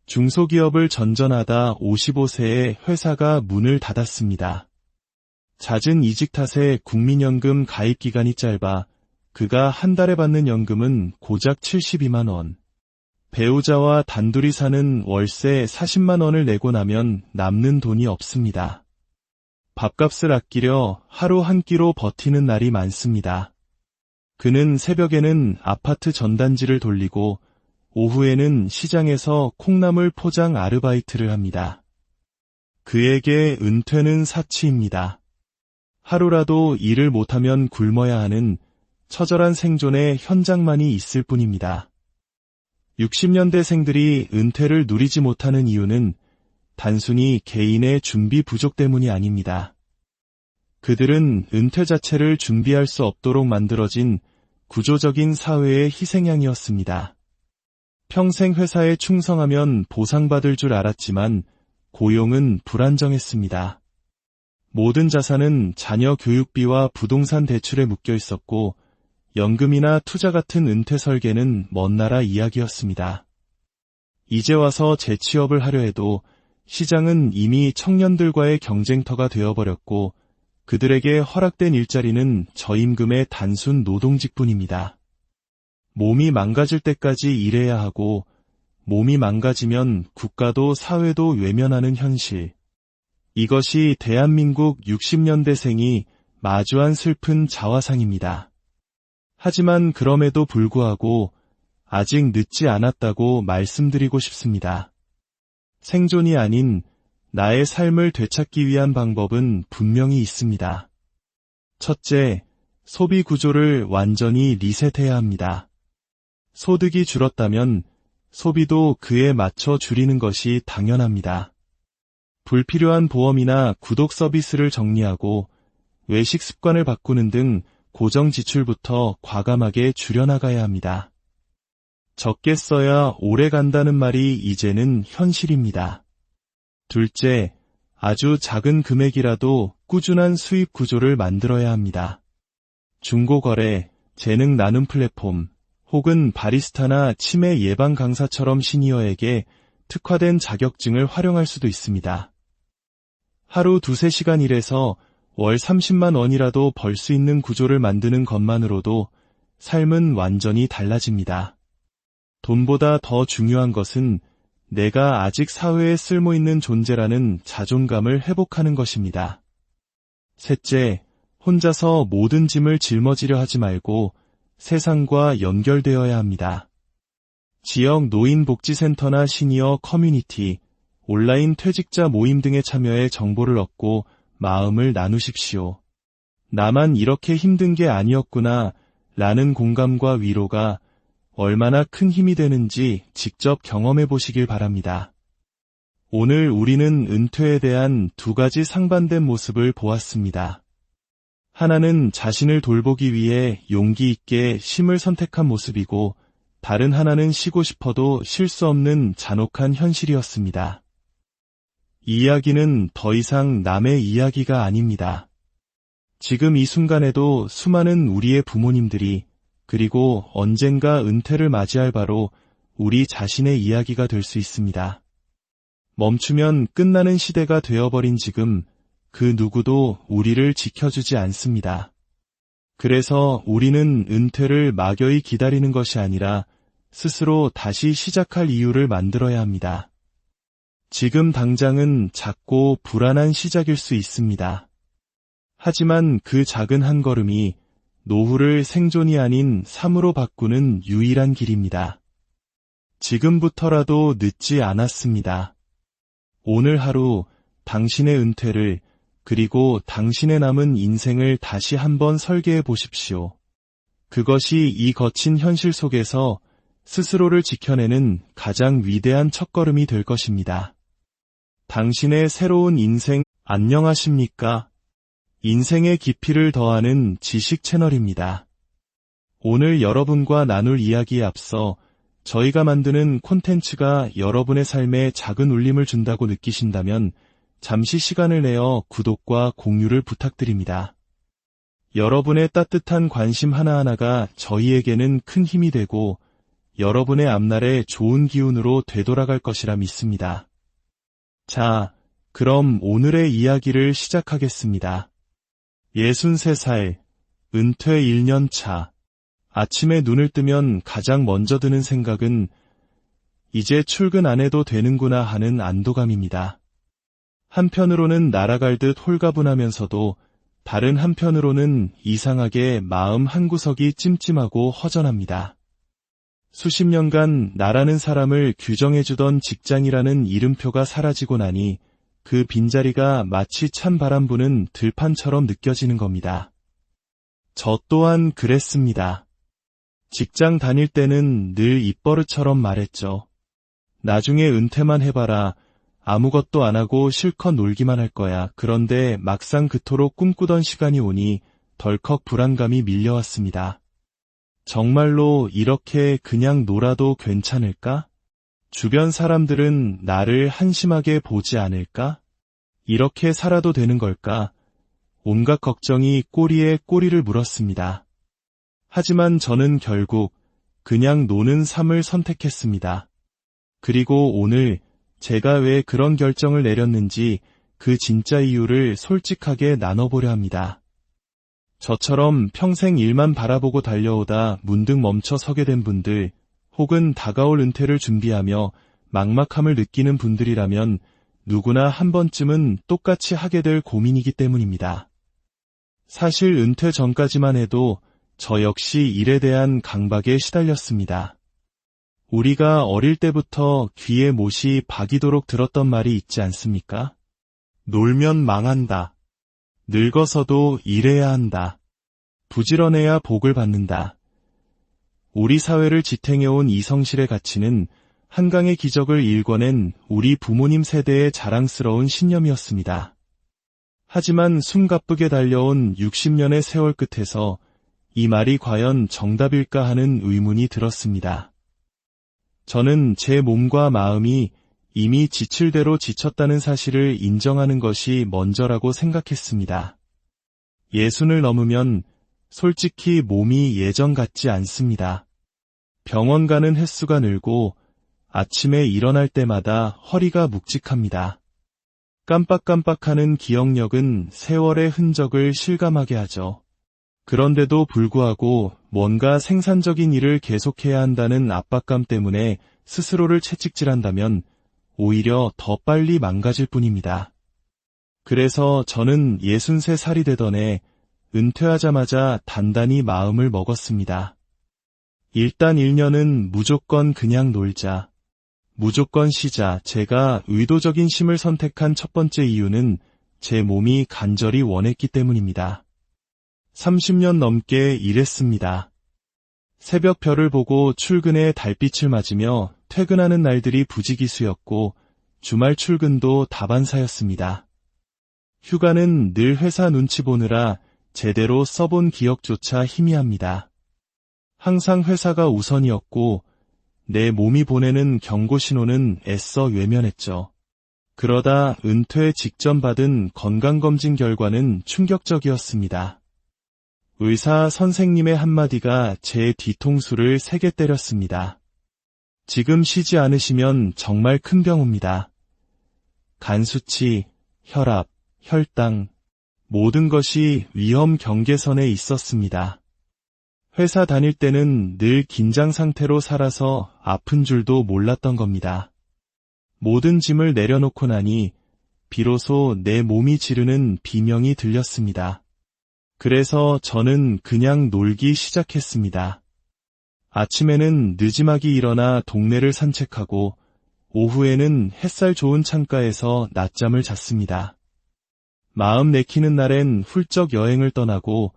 중소기업을 전전하다 55세에 회사가 문을 닫았습니다. 잦은 이직 탓에 국민연금 가입 기간이 짧아 그가 한 달에 받는 연금은 고작 72만 원. 배우자와 단둘이 사는 월세 40만 원을 내고 나면 남는 돈이 없습니다. 밥값을 아끼려 하루 한 끼로 버티는 날이 많습니다. 그는 새벽에는 아파트 전단지를 돌리고 오후에는 시장에서 콩나물 포장 아르바이트를 합니다. 그에게 은퇴는 사치입니다. 하루라도 일을 못하면 굶어야 하는 처절한 생존의 현장만이 있을 뿐입니다. 60년대생들이 은퇴를 누리지 못하는 이유는 단순히 개인의 준비 부족 때문이 아닙니다. 그들은 은퇴 자체를 준비할 수 없도록 만들어진 구조적인 사회의 희생양이었습니다. 평생 회사에 충성하면 보상받을 줄 알았지만 고용은 불안정했습니다. 모든 자산은 자녀 교육비와 부동산 대출에 묶여 있었고 연금이나 투자 같은 은퇴 설계는 먼 나라 이야기였습니다. 이제 와서 재취업을 하려 해도 시장은 이미 청년들과의 경쟁터가 되어버렸고 그들에게 허락된 일자리는 저임금의 단순 노동직뿐입니다. 몸이 망가질 때까지 일해야 하고 몸이 망가지면 국가도 사회도 외면하는 현실. 이것이 대한민국 60년대생이 마주한 슬픈 자화상입니다. 하지만 그럼에도 불구하고 아직 늦지 않았다고 말씀드리고 싶습니다. 생존이 아닌 나의 삶을 되찾기 위한 방법은 분명히 있습니다. 첫째, 소비 구조를 완전히 리셋해야 합니다. 소득이 줄었다면 소비도 그에 맞춰 줄이는 것이 당연합니다. 불필요한 보험이나 구독 서비스를 정리하고 외식 습관을 바꾸는 등 고정 지출부터 과감하게 줄여나가야 합니다. 적게 써야 오래 간다는 말이 이제는 현실입니다. 둘째, 아주 작은 금액이라도 꾸준한 수입 구조를 만들어야 합니다. 중고거래, 재능 나눔 플랫폼, 혹은 바리스타나 치매 예방 강사처럼 시니어에게 특화된 자격증을 활용할 수도 있습니다. 하루 2-3시간 일해서 월 30만 원이라도 벌 수 있는 구조를 만드는 것만으로도 삶은 완전히 달라집니다. 돈보다 더 중요한 것은 내가 아직 사회에 쓸모있는 존재라는 자존감을 회복하는 것입니다. 셋째, 혼자서 모든 짐을 짊어지려 하지 말고 세상과 연결되어야 합니다. 지역 노인복지센터나 시니어 커뮤니티, 온라인 퇴직자 모임 등에 참여해 정보를 얻고 마음을 나누십시오. 나만 이렇게 힘든 게 아니었구나 라는 공감과 위로가 얼마나 큰 힘이 되는지 직접 경험해 보시길 바랍니다. 오늘 우리는 은퇴에 대한 2가지 상반된 모습을 보았습니다. 하나는 자신을 돌보기 위해 용기 있게 쉼을 선택한 모습이고 다른 하나는 쉬고 싶어도 쉴 수 없는 잔혹한 현실이었습니다. 이 이야기는 더 이상 남의 이야기가 아닙니다. 지금 이 순간에도 수많은 우리의 부모님들이 그리고 언젠가 은퇴를 맞이할 바로 우리 자신의 이야기가 될 수 있습니다. 멈추면 끝나는 시대가 되어버린 지금 그 누구도 우리를 지켜주지 않습니다. 그래서 우리는 은퇴를 막연히 기다리는 것이 아니라 스스로 다시 시작할 이유를 만들어야 합니다. 지금 당장은 작고 불안한 시작일 수 있습니다. 하지만 그 작은 한 걸음이 노후를 생존이 아닌 삶으로 바꾸는 유일한 길입니다. 지금부터라도 늦지 않았습니다. 오늘 하루 당신의 은퇴를 그리고 당신의 남은 인생을 다시 한번 설계해 보십시오. 그것이 이 거친 현실 속에서 스스로를 지켜내는 가장 위대한 첫걸음이 될 것입니다. 당신의 새로운 인생 안녕하십니까? 인생의 깊이를 더하는 지식 채널입니다. 오늘 여러분과 나눌 이야기에 앞서 저희가 만드는 콘텐츠가 여러분의 삶에 작은 울림을 준다고 느끼신다면 잠시 시간을 내어 구독과 공유를 부탁드립니다. 여러분의 따뜻한 관심 하나하나가 저희에게는 큰 힘이 되고 여러분의 앞날에 좋은 기운으로 되돌아갈 것이라 믿습니다. 자, 그럼 오늘의 이야기를 시작하겠습니다. 63살, 은퇴 1년 차. 아침에 눈을 뜨면 가장 먼저 드는 생각은 이제 출근 안 해도 되는구나 하는 안도감입니다. 한편으로는 날아갈 듯 홀가분하면서도 다른 한편으로는 이상하게 마음 한구석이 찜찜하고 허전합니다. 수십 년간 나라는 사람을 규정해주던 직장이라는 이름표가 사라지고 나니 그 빈자리가 마치 찬 바람 부는 들판처럼 느껴지는 겁니다. 저 또한 그랬습니다. 직장 다닐 때는 늘 입버릇처럼 말했죠. 나중에 은퇴만 해봐라. 아무것도 안 하고 실컷 놀기만 할 거야. 그런데 막상 그토록 꿈꾸던 시간이 오니 덜컥 불안감이 밀려왔습니다. 정말로 이렇게 그냥 놀아도 괜찮을까? 주변 사람들은 나를 한심하게 보지 않을까? 이렇게 살아도 되는 걸까? 온갖 걱정이 꼬리에 꼬리를 물었습니다. 하지만 저는 결국 그냥 노는 삶을 선택했습니다. 그리고 오늘 제가 왜 그런 결정을 내렸는지 그 진짜 이유를 솔직하게 나눠보려 합니다. 저처럼 평생 일만 바라보고 달려오다 문득 멈춰 서게 된 분들, 혹은 다가올 은퇴를 준비하며 막막함을 느끼는 분들이라면 누구나 한 번쯤은 똑같이 하게 될 고민이기 때문입니다. 사실 은퇴 전까지만 해도 저 역시 일에 대한 강박에 시달렸습니다. 우리가 어릴 때부터 귀에 못이 박이도록 들었던 말이 있지 않습니까? 놀면 망한다. 늙어서도 일해야 한다. 부지런해야 복을 받는다. 우리 사회를 지탱해온 이 성실의 가치는 한강의 기적을 일궈낸 우리 부모님 세대의 자랑스러운 신념이었습니다. 하지만 숨가쁘게 달려온 60년의 세월 끝에서 이 말이 과연 정답일까 하는 의문이 들었습니다. 저는 제 몸과 마음이 이미 지칠 대로 지쳤다는 사실을 인정하는 것이 먼저라고 생각했습니다. 60을 넘으면 솔직히 몸이 예전 같지 않습니다. 병원 가는 횟수가 늘고 아침에 일어날 때마다 허리가 묵직합니다. 깜빡깜빡하는 기억력은 세월의 흔적을 실감하게 하죠. 그런데도 불구하고 뭔가 생산적인 일을 계속해야 한다는 압박감 때문에 스스로를 채찍질한다면 오히려 더 빨리 망가질 뿐입니다. 그래서 저는 63살이 되던 해 은퇴하자마자 단단히 마음을 먹었습니다. 일단 1년은 무조건 그냥 놀자. 무조건 쉬자. 제가 의도적인 쉼을 선택한 첫 번째 이유는 제 몸이 간절히 원했기 때문입니다. 30년 넘게 일했습니다. 새벽별을 보고 출근에 달빛을 맞으며 퇴근하는 날들이 부지기수였고 주말 출근도 다반사였습니다. 휴가는 늘 회사 눈치 보느라 제대로 써본 기억조차 희미합니다. 항상 회사가 우선이었고 내 몸이 보내는 경고 신호는 애써 외면했죠. 그러다 은퇴 직전 받은 건강검진 결과는 충격적이었습니다. 의사 선생님의 한마디가 제 뒤통수를 세게 때렸습니다. 지금 쉬지 않으시면 정말 큰 병 옵니다. 간 수치, 혈압, 혈당, 모든 것이 위험 경계선에 있었습니다. 회사 다닐 때는 늘 긴장 상태로 살아서 아픈 줄도 몰랐던 겁니다. 모든 짐을 내려놓고 나니 비로소 내 몸이 지르는 비명이 들렸습니다. 그래서 저는 그냥 놀기 시작했습니다. 아침에는 느지막이 일어나 동네를 산책하고 오후에는 햇살 좋은 창가에서 낮잠을 잤습니다. 마음 내키는 날엔 훌쩍 여행을 떠나고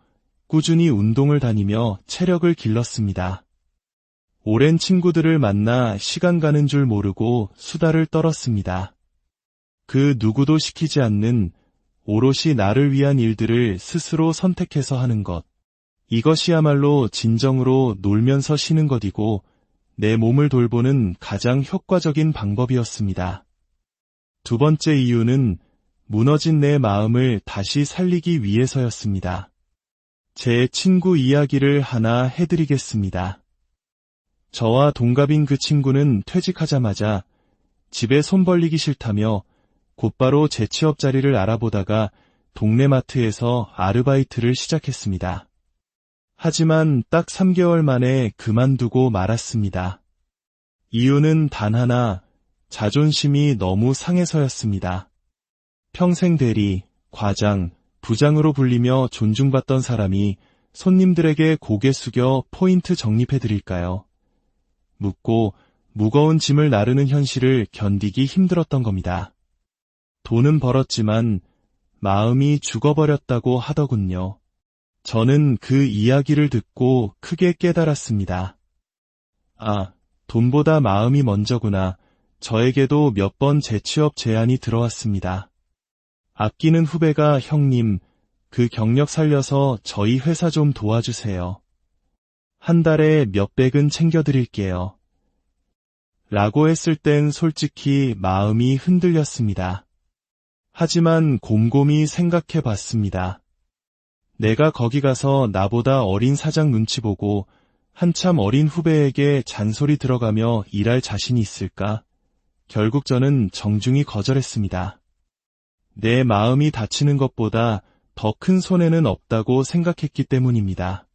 꾸준히 운동을 다니며 체력을 길렀습니다. 오랜 친구들을 만나 시간 가는 줄 모르고 수다를 떨었습니다. 그 누구도 시키지 않는 오롯이 나를 위한 일들을 스스로 선택해서 하는 것. 이것이야말로 진정으로 놀면서 쉬는 것이고 내 몸을 돌보는 가장 효과적인 방법이었습니다. 두 번째 이유는 무너진 내 마음을 다시 살리기 위해서였습니다. 제 친구 이야기를 하나 해드리겠습니다. 저와 동갑인 그 친구는 퇴직하자마자 집에 손 벌리기 싫다며 곧바로 재취업 자리를 알아보다가 동네 마트에서 아르바이트를 시작했습니다. 하지만 딱 3개월 만에 그만두고 말았습니다. 이유는 단 하나, 자존심이 너무 상해서였습니다. 평생 대리, 과장, 부장으로 불리며 존중받던 사람이 손님들에게 고개 숙여 포인트 적립해드릴까요? 묻고 무거운 짐을 나르는 현실을 견디기 힘들었던 겁니다. 돈은 벌었지만 마음이 죽어버렸다고 하더군요. 저는 그 이야기를 듣고 크게 깨달았습니다. 아, 돈보다 마음이 먼저구나. 저에게도 몇 번 재취업 제안이 들어왔습니다. 아끼는 후배가 형님, 그 경력 살려서 저희 회사 좀 도와주세요. 한 달에 몇백은 챙겨드릴게요. 라고 했을 땐 솔직히 마음이 흔들렸습니다. 하지만 곰곰이 생각해 봤습니다. 내가 거기 가서 나보다 어린 사장 눈치 보고 한참 어린 후배에게 잔소리 들어가며 일할 자신이 있을까? 결국 저는 정중히 거절했습니다. 내 마음이 다치는 것보다 더 큰 손해는 없다고 생각했기 때문입니다.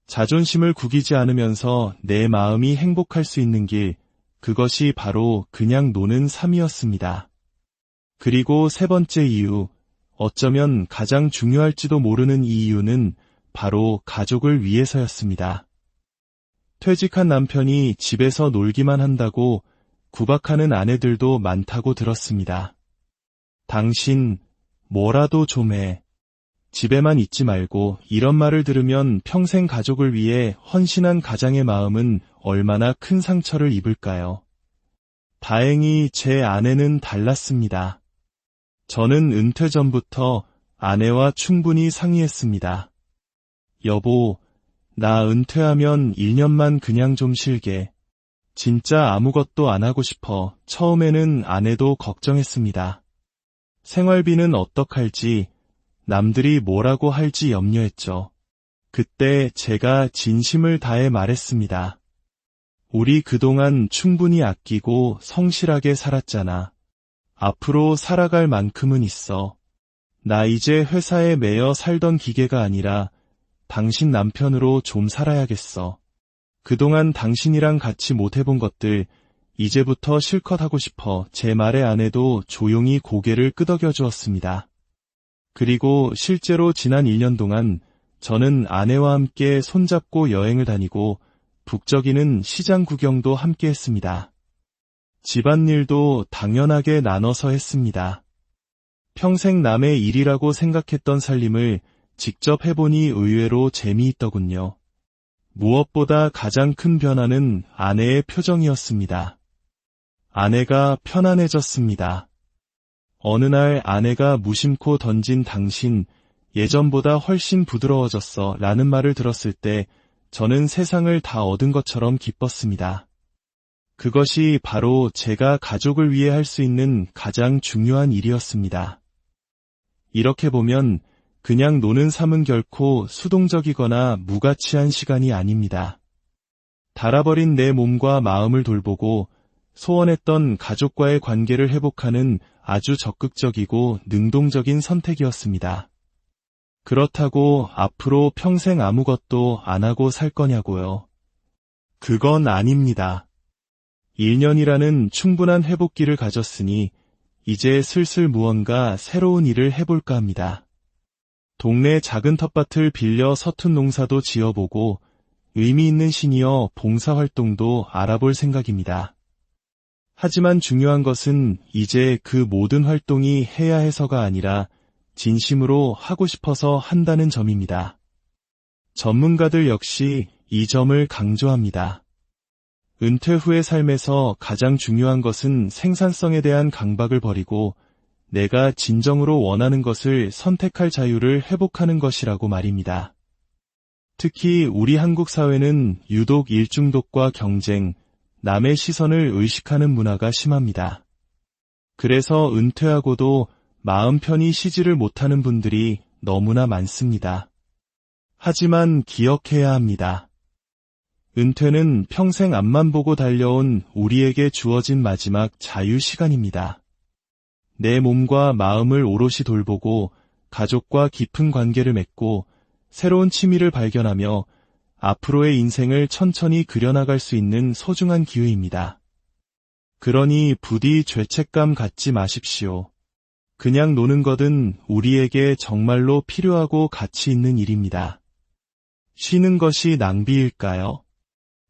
자존심을 구기지 않으면서 내 마음이 행복할 수 있는 길, 그것이 바로 그냥 노는 삶이었습니다. 그리고 세 번째 이유, 어쩌면 가장 중요할지도 모르는 이 이유는 바로 가족을 위해서였습니다. 퇴직한 남편이 집에서 놀기만 한다고 구박하는 아내들도 많다고 들었습니다. 당신, 뭐라도 좀 해. 집에만 있지 말고 이런 말을 들으면 평생 가족을 위해 헌신한 가장의 마음은 얼마나 큰 상처를 입을까요? 다행히 제 아내는 달랐습니다. 저는 은퇴 전부터 아내와 충분히 상의했습니다. 여보, 나 은퇴하면 1년만 그냥 좀 쉴게. 진짜 아무것도 안 하고 싶어. 처음에는 아내도 걱정했습니다. 생활비는 어떡할지, 남들이 뭐라고 할지 염려했죠. 그때 제가 진심을 다해 말했습니다. 우리 그동안 충분히 아끼고 성실하게 살았잖아. 앞으로 살아갈 만큼은 있어. 나 이제 회사에 매여 살던 기계가 아니라 당신 남편으로 좀 살아야겠어. 그동안 당신이랑 같이 못해본 것들 이제부터 실컷 하고 싶어. 제 말에 아내도 조용히 고개를 끄덕여 주었습니다. 그리고 실제로 지난 1년 동안 저는 아내와 함께 손잡고 여행을 다니고 북적이는 시장 구경도 함께 했습니다. 집안일도 당연하게 나눠서 했습니다. 평생 남의 일이라고 생각했던 살림을 직접 해보니 의외로 재미있더군요. 무엇보다 가장 큰 변화는 아내의 표정이었습니다. 아내가 편안해졌습니다. 어느 날 아내가 무심코 던진 당신, 예전보다 훨씬 부드러워졌어 라는 말을 들었을 때 저는 세상을 다 얻은 것처럼 기뻤습니다. 그것이 바로 제가 가족을 위해 할 수 있는 가장 중요한 일이었습니다. 이렇게 보면 그냥 노는 삶은 결코 수동적이거나 무가치한 시간이 아닙니다. 닳아버린 내 몸과 마음을 돌보고 소원했던 가족과의 관계를 회복하는 아주 적극적이고 능동적인 선택이었습니다. 그렇다고 앞으로 평생 아무것도 안 하고 살 거냐고요? 그건 아닙니다. 1년이라는 충분한 회복기를 가졌으니 이제 슬슬 무언가 새로운 일을 해볼까 합니다. 동네 작은 텃밭을 빌려 서툰 농사도 지어보고 의미 있는 시니어 봉사활동도 알아볼 생각입니다. 하지만 중요한 것은 이제 그 모든 활동이 해야 해서가 아니라 진심으로 하고 싶어서 한다는 점입니다. 전문가들 역시 이 점을 강조합니다. 은퇴 후의 삶에서 가장 중요한 것은 생산성에 대한 강박을 버리고 내가 진정으로 원하는 것을 선택할 자유를 회복하는 것이라고 말입니다. 특히 우리 한국 사회는 유독 일중독과 경쟁, 남의 시선을 의식하는 문화가 심합니다. 그래서 은퇴하고도 마음 편히 쉬지를 못하는 분들이 너무나 많습니다. 하지만 기억해야 합니다. 은퇴는 평생 앞만 보고 달려온 우리에게 주어진 마지막 자유 시간입니다. 내 몸과 마음을 오롯이 돌보고 가족과 깊은 관계를 맺고 새로운 취미를 발견하며 앞으로의 인생을 천천히 그려나갈 수 있는 소중한 기회입니다. 그러니 부디 죄책감 갖지 마십시오. 그냥 노는 것은 우리에게 정말로 필요하고 가치 있는 일입니다. 쉬는 것이 낭비일까요?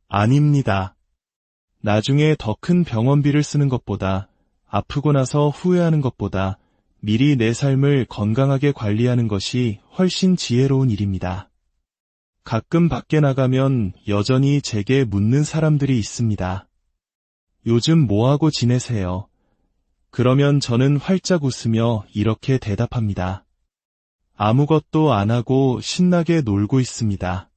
아닙니다. 나중에 더 큰 병원비를 쓰는 것보다 아프고 나서 후회하는 것보다 미리 내 삶을 건강하게 관리하는 것이 훨씬 지혜로운 일입니다. 가끔 밖에 나가면 여전히 제게 묻는 사람들이 있습니다. 요즘 뭐하고 지내세요? 그러면 저는 활짝 웃으며 이렇게 대답합니다. 아무것도 안 하고 신나게 놀고 있습니다.